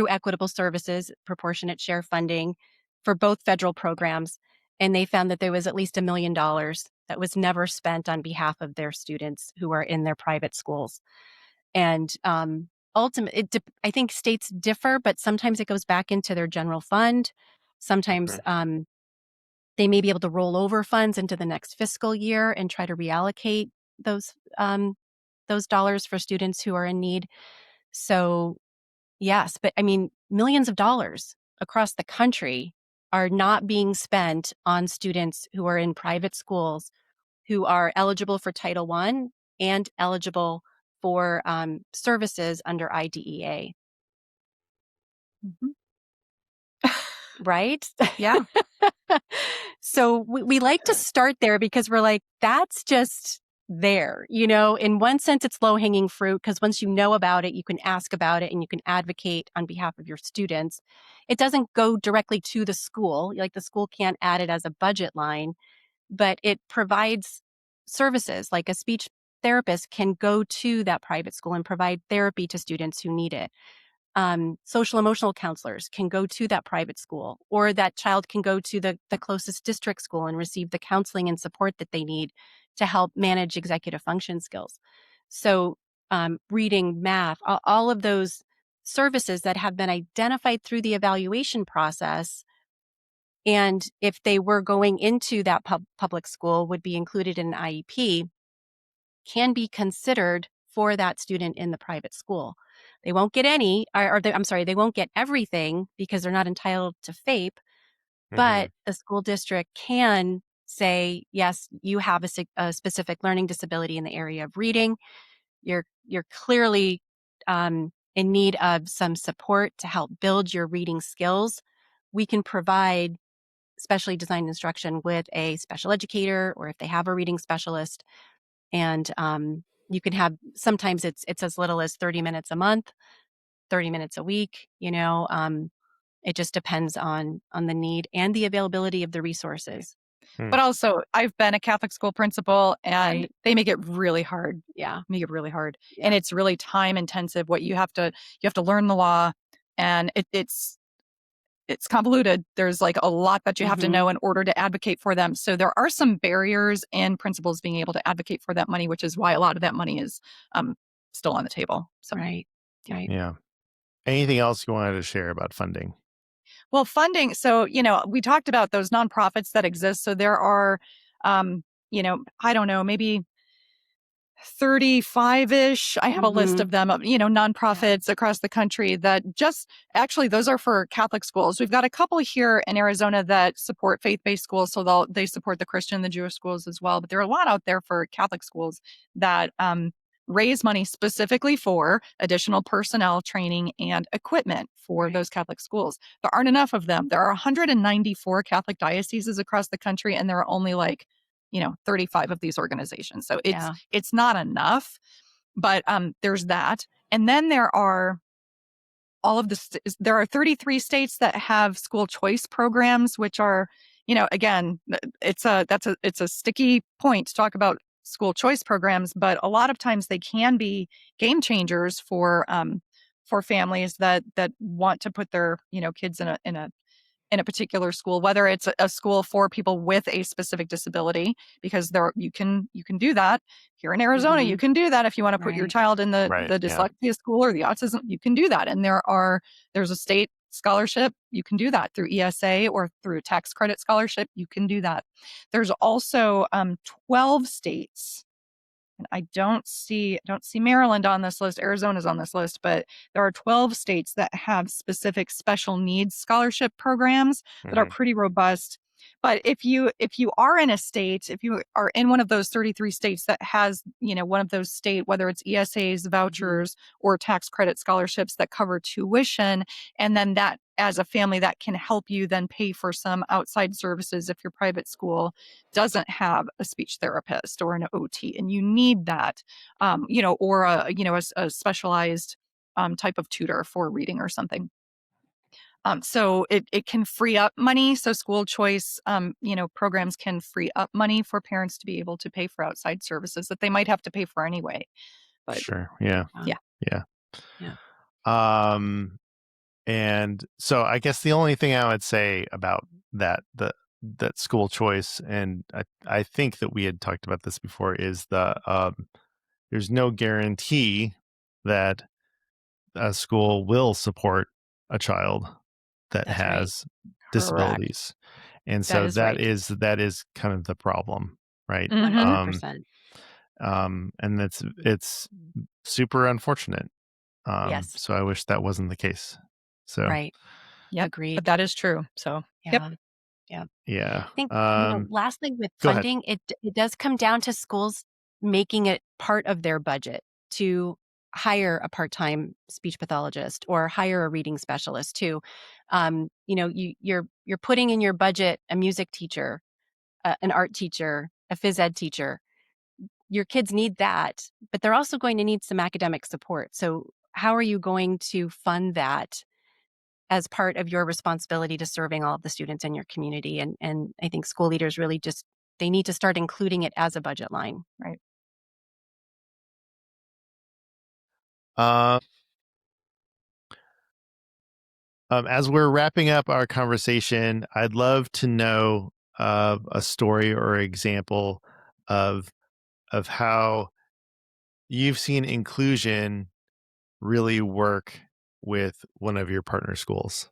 equitable services, proportionate share funding for both federal programs. And they found that there was at least $1 million that was never spent on behalf of their students who are in their private schools. And ultimately, I think states differ, but sometimes it goes back into their general fund. Sometimes they may be able to roll over funds into the next fiscal year and try to reallocate those dollars for students who are in need. So yes, but I mean, millions of dollars across the country are not being spent on students who are in private schools who are eligible for Title I and eligible for services under IDEA. Mm-hmm. Right? Yeah. So we like to start there because we're like, that's just there. In one sense, it's low hanging fruit because once you know about it, you can ask about it and you can advocate on behalf of your students. It doesn't go directly to the school. Like the school can't add it as a budget line, but it provides services like a speech therapist can go to that private school and provide therapy to students who need it. Social emotional counselors can go to that private school, or that child can go to the closest district school and receive the counseling and support that they need to help manage executive function skills. So reading, math, all of those services that have been identified through the evaluation process, and if they were going into that public school would be included in an IEP, can be considered for that student in the private school. They won't get any, they won't get everything because they're not entitled to FAPE, but the school district can say, yes, you have a specific learning disability in the area of reading. You're clearly in need of some support to help build your reading skills. We can provide specially designed instruction with a special educator, or if they have a reading specialist. And you can have, sometimes it's as little as 30 minutes a month, 30 minutes a week. It just depends on the need and the availability of the resources. But also, I've been a Catholic school principal, and Right. they make it really hard. Yeah. Make it really hard, Yeah. and it's really time intensive. What you have to learn the law, and it's convoluted. There's like a lot that you have to know in order to advocate for them. So there are some barriers in principals being able to advocate for that money, which is why a lot of that money is still on the table. So Right. Yeah. Anything else you wanted to share about funding? Well, funding. So, we talked about those nonprofits that exist. So there are, I don't know, maybe 35-ish. I have a list of them, nonprofits across the country that actually, those are for Catholic schools. We've got a couple here in Arizona that support faith-based schools. So they support the Christian, the Jewish schools as well. But there are a lot out there for Catholic schools that raise money specifically for additional personnel training and equipment for those Catholic schools. There aren't enough of them. There are 194 Catholic dioceses across the country, and there are only 35 of these organizations. So it's not enough, but there's that. And then there are there are 33 states that have school choice programs, which are, again, it's a sticky point to talk about school choice programs, but a lot of times they can be game changers for families that want to put their kids in a particular school, whether it's a school for people with a specific disability, because you can do that here in Arizona. You can do that if you want to put your Right. child in the Right. the Yeah. dyslexia school or the autism. You can do that, and there's a state scholarship. You can do that through ESA or through a tax credit scholarship. You can do that. There's also 12 states, and I don't see Maryland on this list. Arizona's on this list, but there are 12 states that have specific special needs scholarship programs that are Hmm. pretty robust. But if you are in a state, if you are in one of those 33 states that has, one of those whether it's ESAs, vouchers, or tax credit scholarships that cover tuition, and then that as a family that can help you then pay for some outside services if your private school doesn't have a speech therapist or an OT, and you need that, or a specialized type of tutor for reading or something. So it can free up money. So school choice, programs can free up money for parents to be able to pay for outside services that they might have to pay for anyway. But Sure. Yeah. Yeah. yeah, Yeah. Yeah. And so I guess the only thing I would say about that school choice, and I think that we had talked about this before, is there's no guarantee that a school will support a child that That's right. has Correct. disabilities. And That so is right. that is kind of the problem, right? hmm 100%. And it's super unfortunate. Yes. So I wish that wasn't the case. So Right. yep. But Agreed. that is true. So yep. Yeah. Yeah. yeah. I think, lastly with Go ahead. funding, it does come down to schools making it part of their budget to hire a part-time speech pathologist or hire a reading specialist too. You're putting in your budget a music teacher, an art teacher, a phys ed teacher. Your kids need that, but they're also going to need some academic support. So how are you going to fund that as part of your responsibility to serving all of the students in your community? And I think school leaders really just they need to start including it as a budget line. Right. Um, as we're wrapping up our conversation, I'd love to know a story or example of how you've seen inclusion really work with one of your partner schools.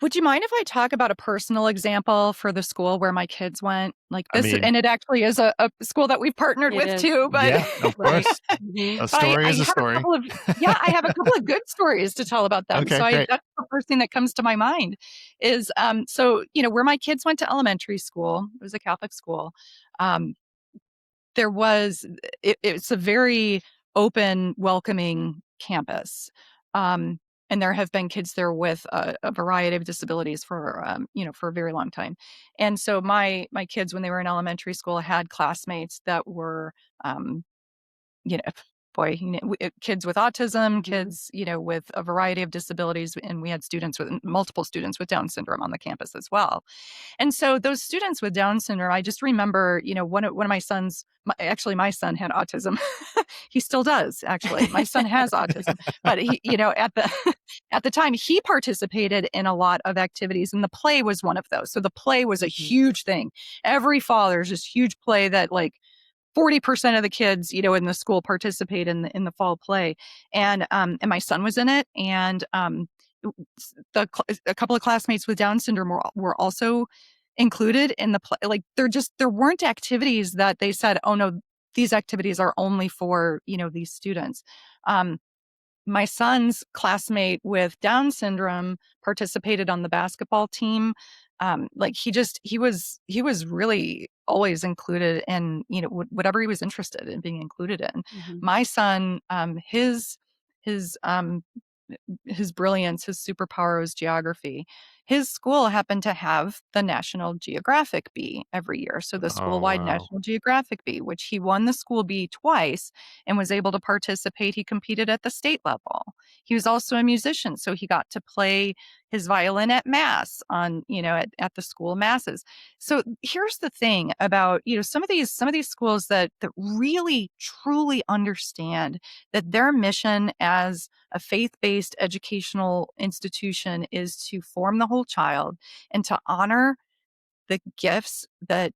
Would you mind if I talk about a personal example for the school where my kids went? Like I this, mean, and it actually is a school that we've partnered It with is. too. But yeah, of Right. course. Mhm. A but I, story I is a have a story. couple of I have a couple of good stories to tell about them. Okay, So great. that's the first thing that comes to my mind is where my kids went to elementary school. It was a Catholic school. Um, there was it's a very open, welcoming campus. Um, and there have been kids there with a variety of disabilities for a very long time. And so my kids, when they were in elementary school, had classmates that were um, you know, boy, kids with autism, Mhm. kids, with a variety of disabilities, and we had multiple students with Down syndrome on the campus as well. And so those students with Down syndrome, I just remember, one of my sons, actually my son had autism. He still does, actually. My son has autism, but he, at the at the time he participated in a lot of activities, and the play was one of those. So the play was a Mhm. huge thing. Every fall there's this huge play that, like, 40% of the kids, in the school participate in the fall play. And my son was in it, and a couple of classmates with Down syndrome were also included in the play. Like, there weren't activities that they said, "Oh no, these activities are only for, these students." Um, my son's classmate with Down syndrome participated on the basketball team. Like, he was really always included in, whatever he was interested in being included in. Mhm. My son, his his brilliance, his superpower was geography. his school happened to have the National Geographic Bee every year. So the Oh, school-wide wow. National Geographic Bee, which he won the school bee twice and was able to participate. He competed at the state level. He was also a musician, so he got to play his violin at mass on, at the school masses. So here's the thing about, some of these schools that really truly understand that their mission as a faith-based educational institution is to form the whole child and to honor the gifts that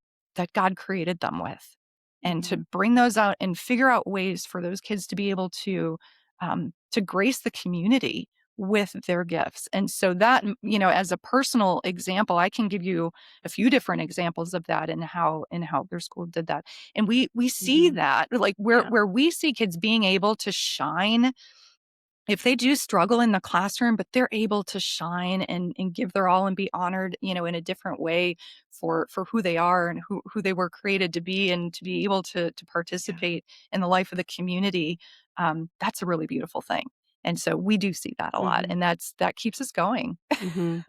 God created them with, and to bring those out and figure out ways for those kids to be able to grace the community with their gifts. And so that, as a personal example, I can give you a few different examples of that, and how their school did that. And we see that, like, Yeah. where we see kids being able to shine if they do struggle in the classroom, but they're able to shine and give their all and be honored, in a different way for who they are and who they were created to be, and to be able to Yeah. participate in the life of the community. That's a really beautiful thing. And so we do see that a lot, Mhm. and that keeps us going. Mhm.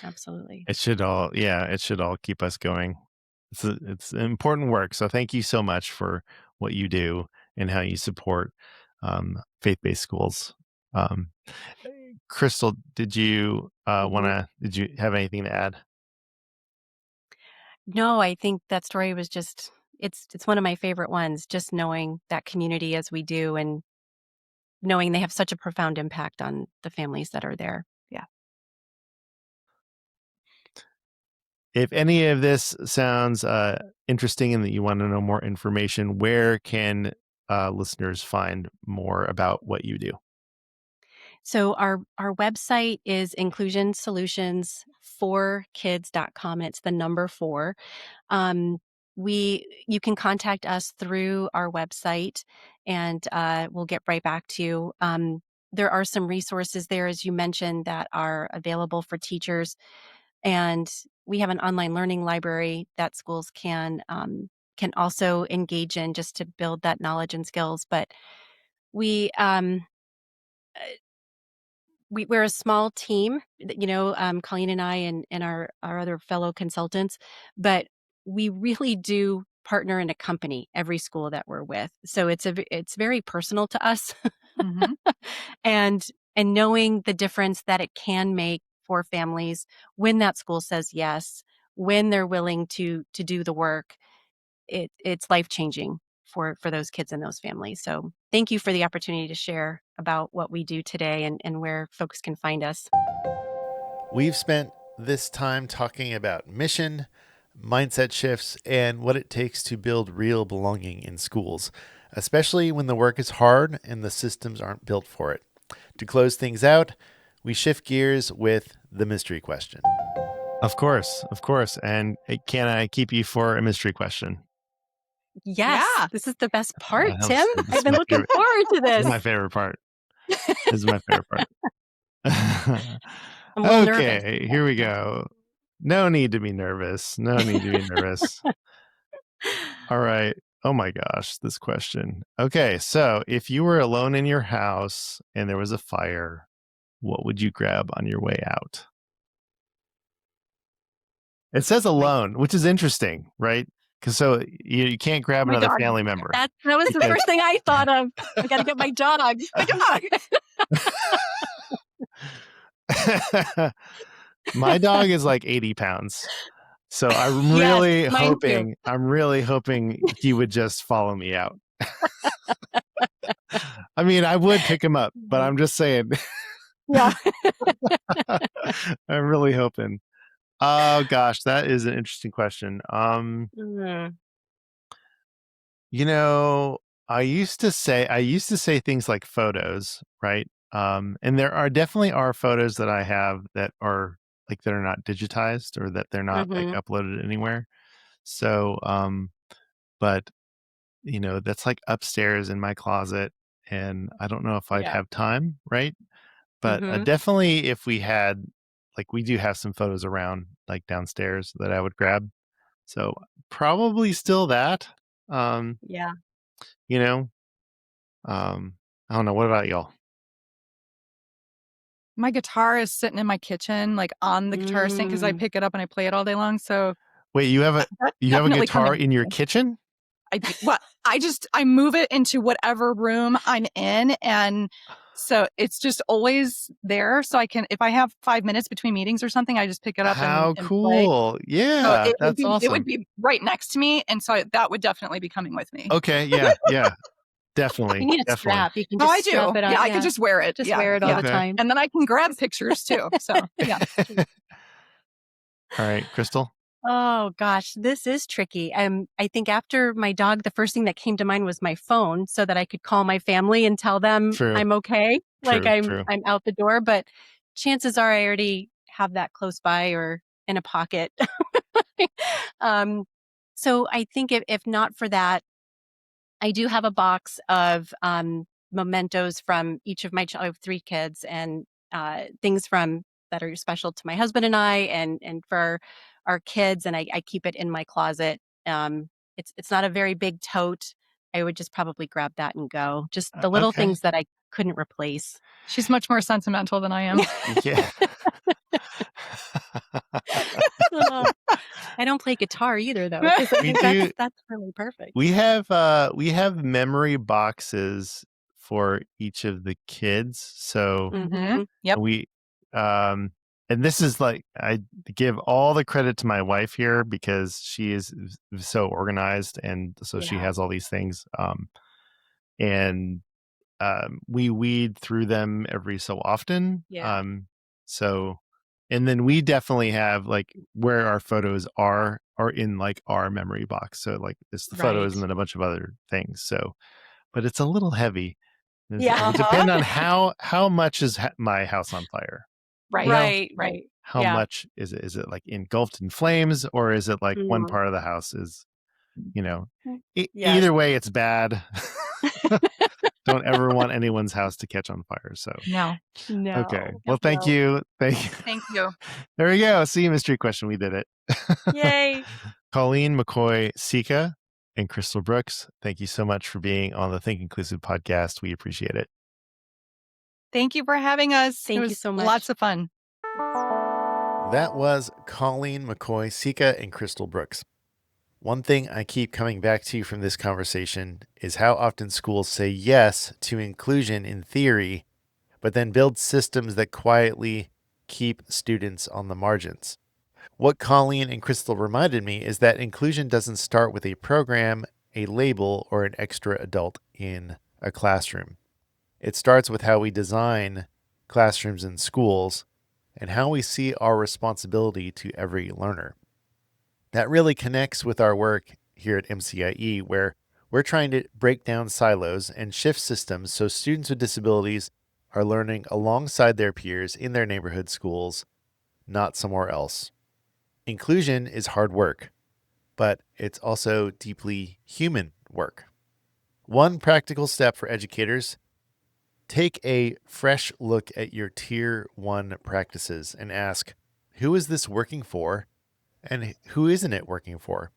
Absolutely. It should all, yeah, it should all keep us going. It's important work. So thank you so much for what you do and how you support faith-based schools. Um, Crystal, Mhm. did you have anything to add? No, I think that story was just it's one of my favorite ones, just knowing that community as we do and knowing they have such a profound impact on the families that are there. Yeah. If any of this sounds interesting and that you want to know more information, where can listeners find more about what you do? So our website is inclusionsolutions4kids.com, and it's the number 4. Um, you can contact us through our website, and we'll get right back to you. There are some resources there, as you mentioned, that are available for teachers, and we have an online learning library that schools can also engage in just to build that knowledge and skills. But we we're a small team, Colleen and I and our other fellow consultants, but we really do partner and accompany every school that we're with. So it's very personal to us, Hmm. and and knowing the difference that it can make for families when that school says yes, when they're willing to do the work, it's life-changing for those kids and those families. So, thank you for the opportunity to share about what we do today and where folks can find us. We've spent this time talking about mission, mindset shifts, and what it takes to build real belonging in schools, especially when the work is hard and the systems aren't built for it. To close things out, we shift gears with the mystery question. Of course, of course. And can I keep you for a mystery question? Yes, Yeah. this is the best part, This Tim. is I've been my looking favorite. forward to This is this. my favorite part. This is my favorite part. I'm a little nervous. Okay, here we go. No need to be nervous. No need to be nervous. All right. Oh my gosh, this question. Okay, so if you were alone in your house and there was a fire, what would you grab on your way out? It says My alone, which is interesting, right? Because so you can't grab my another dog. family member. That was the Because first thing I thought of. I gotta get my dog. My dog. my dog is like 80 pounds. So Yes, mine too. I'm really hoping he would just follow me out. I mean, I would pick him up, but I'm just saying, Yeah. I'm really hoping. Oh gosh, that is an interesting question. Mm, You know, I used to say things like photos, right? And there are definitely are photos that I have that are like that are not digitized or that they're not like mhm. uploaded anywhere. So, but that's like upstairs in my closet, and I don't know if I'd Yeah. have time, right? But Mhm. definitely if we had, like, we do have some photos around like downstairs that I would grab. So probably still that. Um, Yeah. you know, I don't know. What about y'all? My guitar is sitting in my kitchen, like on the guitar stand, because I pick it up and I play it all day long. So Wait, you have that's a definitely guitar coming. in your kitchen? I do. Well, I move it into whatever room I'm in, and so it's just always there. So I can, if I have 5 minutes between meetings or something, I just pick it up How and play. cool. So Yeah, it would that's be awesome. right next to me, and so that would definitely be coming with me. Okay, yeah. Definitely. You need a Definitely. strap. You can Oh, just I do. strap it on. Yeah, I could just wear it. Just Yeah, wear it all yeah. the time. And then I can grab pictures too. So yeah. All right, Crystal. Oh gosh, this is tricky. I think after my dog, the first thing that came to mind was my phone so that I could call my family and tell them True. I'm okay. Like True. I'm out the door, but chances are I already have that close by or in a pocket. So I think if not for that, I do have a box of mementos from each of I have 3 kids, and things from that are special to my husband and I, and for our kids, and I keep it in my closet. It's not a very big tote. I would just probably grab that and go. Just the little Okay. things that I couldn't replace. She's much more sentimental than I am. Yeah. I don't play guitar either, though. 'Cause I We think do. that's really perfect. We have memory boxes for each of the kids. So Mhm. Yep. we and this is like, I give all the credit to my wife here because she is so organized, and so she Yeah. has all these things. And we weed through them every so often. Yeah. So, and then we definitely have like where our photos are in like our memory box. So like it's the photos Right. and then a bunch of other things. So, but it's a little heavy. Yeah. It depends on how much is my house on fire. Right. You know? Right. How Yeah. much is it? Is it like engulfed in flames, or is it like one Mm. part of the house is, Yes. either way, it's bad. Don't ever want anyone's house to catch on fire. So, No. okay. No. Well, thank No. you. Thank you. Thank you. There we go. See, mystery question. We did it. Yay. Colleen, McCoy-Cejka, and Crystal Brooks, thank you so much for being on the Think Inclusive podcast. We appreciate it. Thank you for having us. Thank It you was so much. lots of fun. That was Colleen, McCoy-Cejka, and Crystal Brooks. One thing I keep coming back to from this conversation is how often schools say yes to inclusion in theory, but then build systems that quietly keep students on the margins. What Colleen and Crystal reminded me is that inclusion doesn't start with a program, a label, or an extra adult in a classroom. It starts with how we design classrooms and schools and how we see our responsibility to every learner. That really connects with our work here at MCIE, where we're trying to break down silos and shift systems so students with disabilities are learning alongside their peers in their neighborhood schools, not somewhere else. Inclusion is hard work, but it's also deeply human work. One practical step for educators: take a fresh look at your Tier 1 practices and ask, who is this working for and who isn't it working for?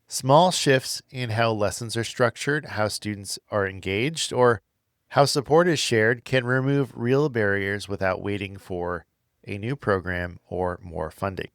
Small shifts in how lessons are structured, how students are engaged, or how support is shared can remove real barriers without waiting for a new program or more funding.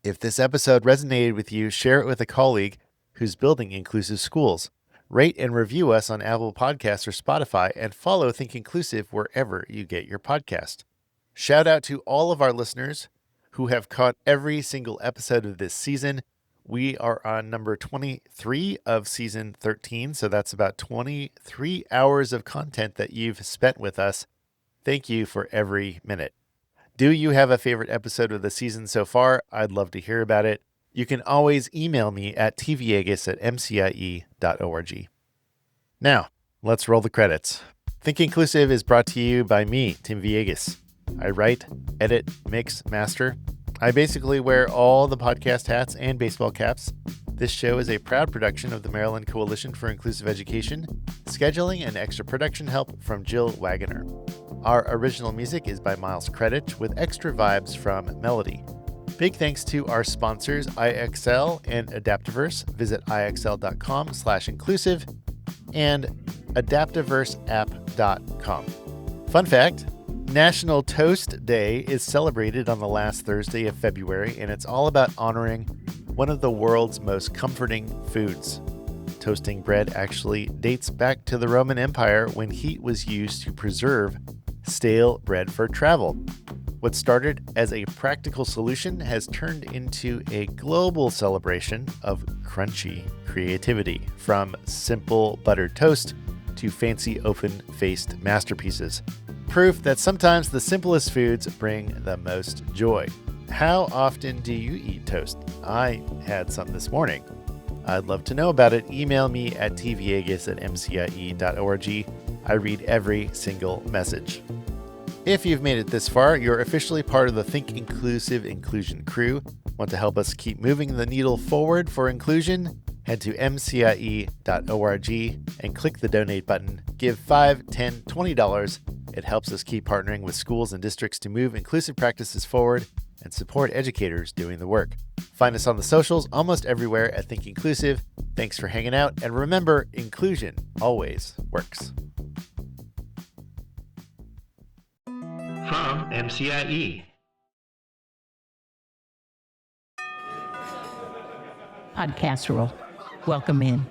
If this episode resonated with you, share it with a colleague who's building inclusive schools. Rate and review us on Apple Podcasts or Spotify, and follow Think Inclusive wherever you get your podcast. Shout out to all of our listeners who have caught every single episode of this season. We are on number 23 of season 13, so that's about 23 hours of content that you've spent with us. Thank you for every minute. Do you have a favorite episode of the season so far? I'd love to hear about it. You can always email me at tviegas@mcie.org. Now, let's roll the credits. Think Inclusive is brought to you by me, Tim Viegas. I write, edit, mix, master. I basically wear all the podcast hats and baseball caps. This show is a proud production of the Maryland Coalition for Inclusive Education, scheduling and extra production help from Jill Wagoner. Our original music is by Miles Credit, with extra vibes from Melody. Big thanks to our sponsors, IXL and Adaptiverse. Visit ixl.com/inclusive and adaptiverseapp.com. Fun fact, National Toast Day is celebrated on the last Thursday of February, and it's all about honoring one of the world's most comforting foods. Toasting bread actually dates back to the Roman Empire when heat was used to preserve stale bread for travel. What started as a practical solution has turned into a global celebration of crunchy creativity, from simple buttered toast to fancy open-faced masterpieces. Proof that sometimes the simplest foods bring the most joy. How often do you eat toast? I had some this morning. I'd love to know about it. Email me at tvagus@mcie.org. I read every single message. If you've made it this far, you're officially part of the Think Inclusive Inclusion crew. Want to help us keep moving the needle forward for inclusion? Head to mcie.org and click the donate button. Give $5, $10, $20. It helps us keep partnering with schools and districts to move inclusive practices forward and support educators doing the work. Find us on the socials almost everywhere at Think Inclusive. Thanks for hanging out, and remember, inclusion always works. From MCIE. Podcast rule. Welcome in.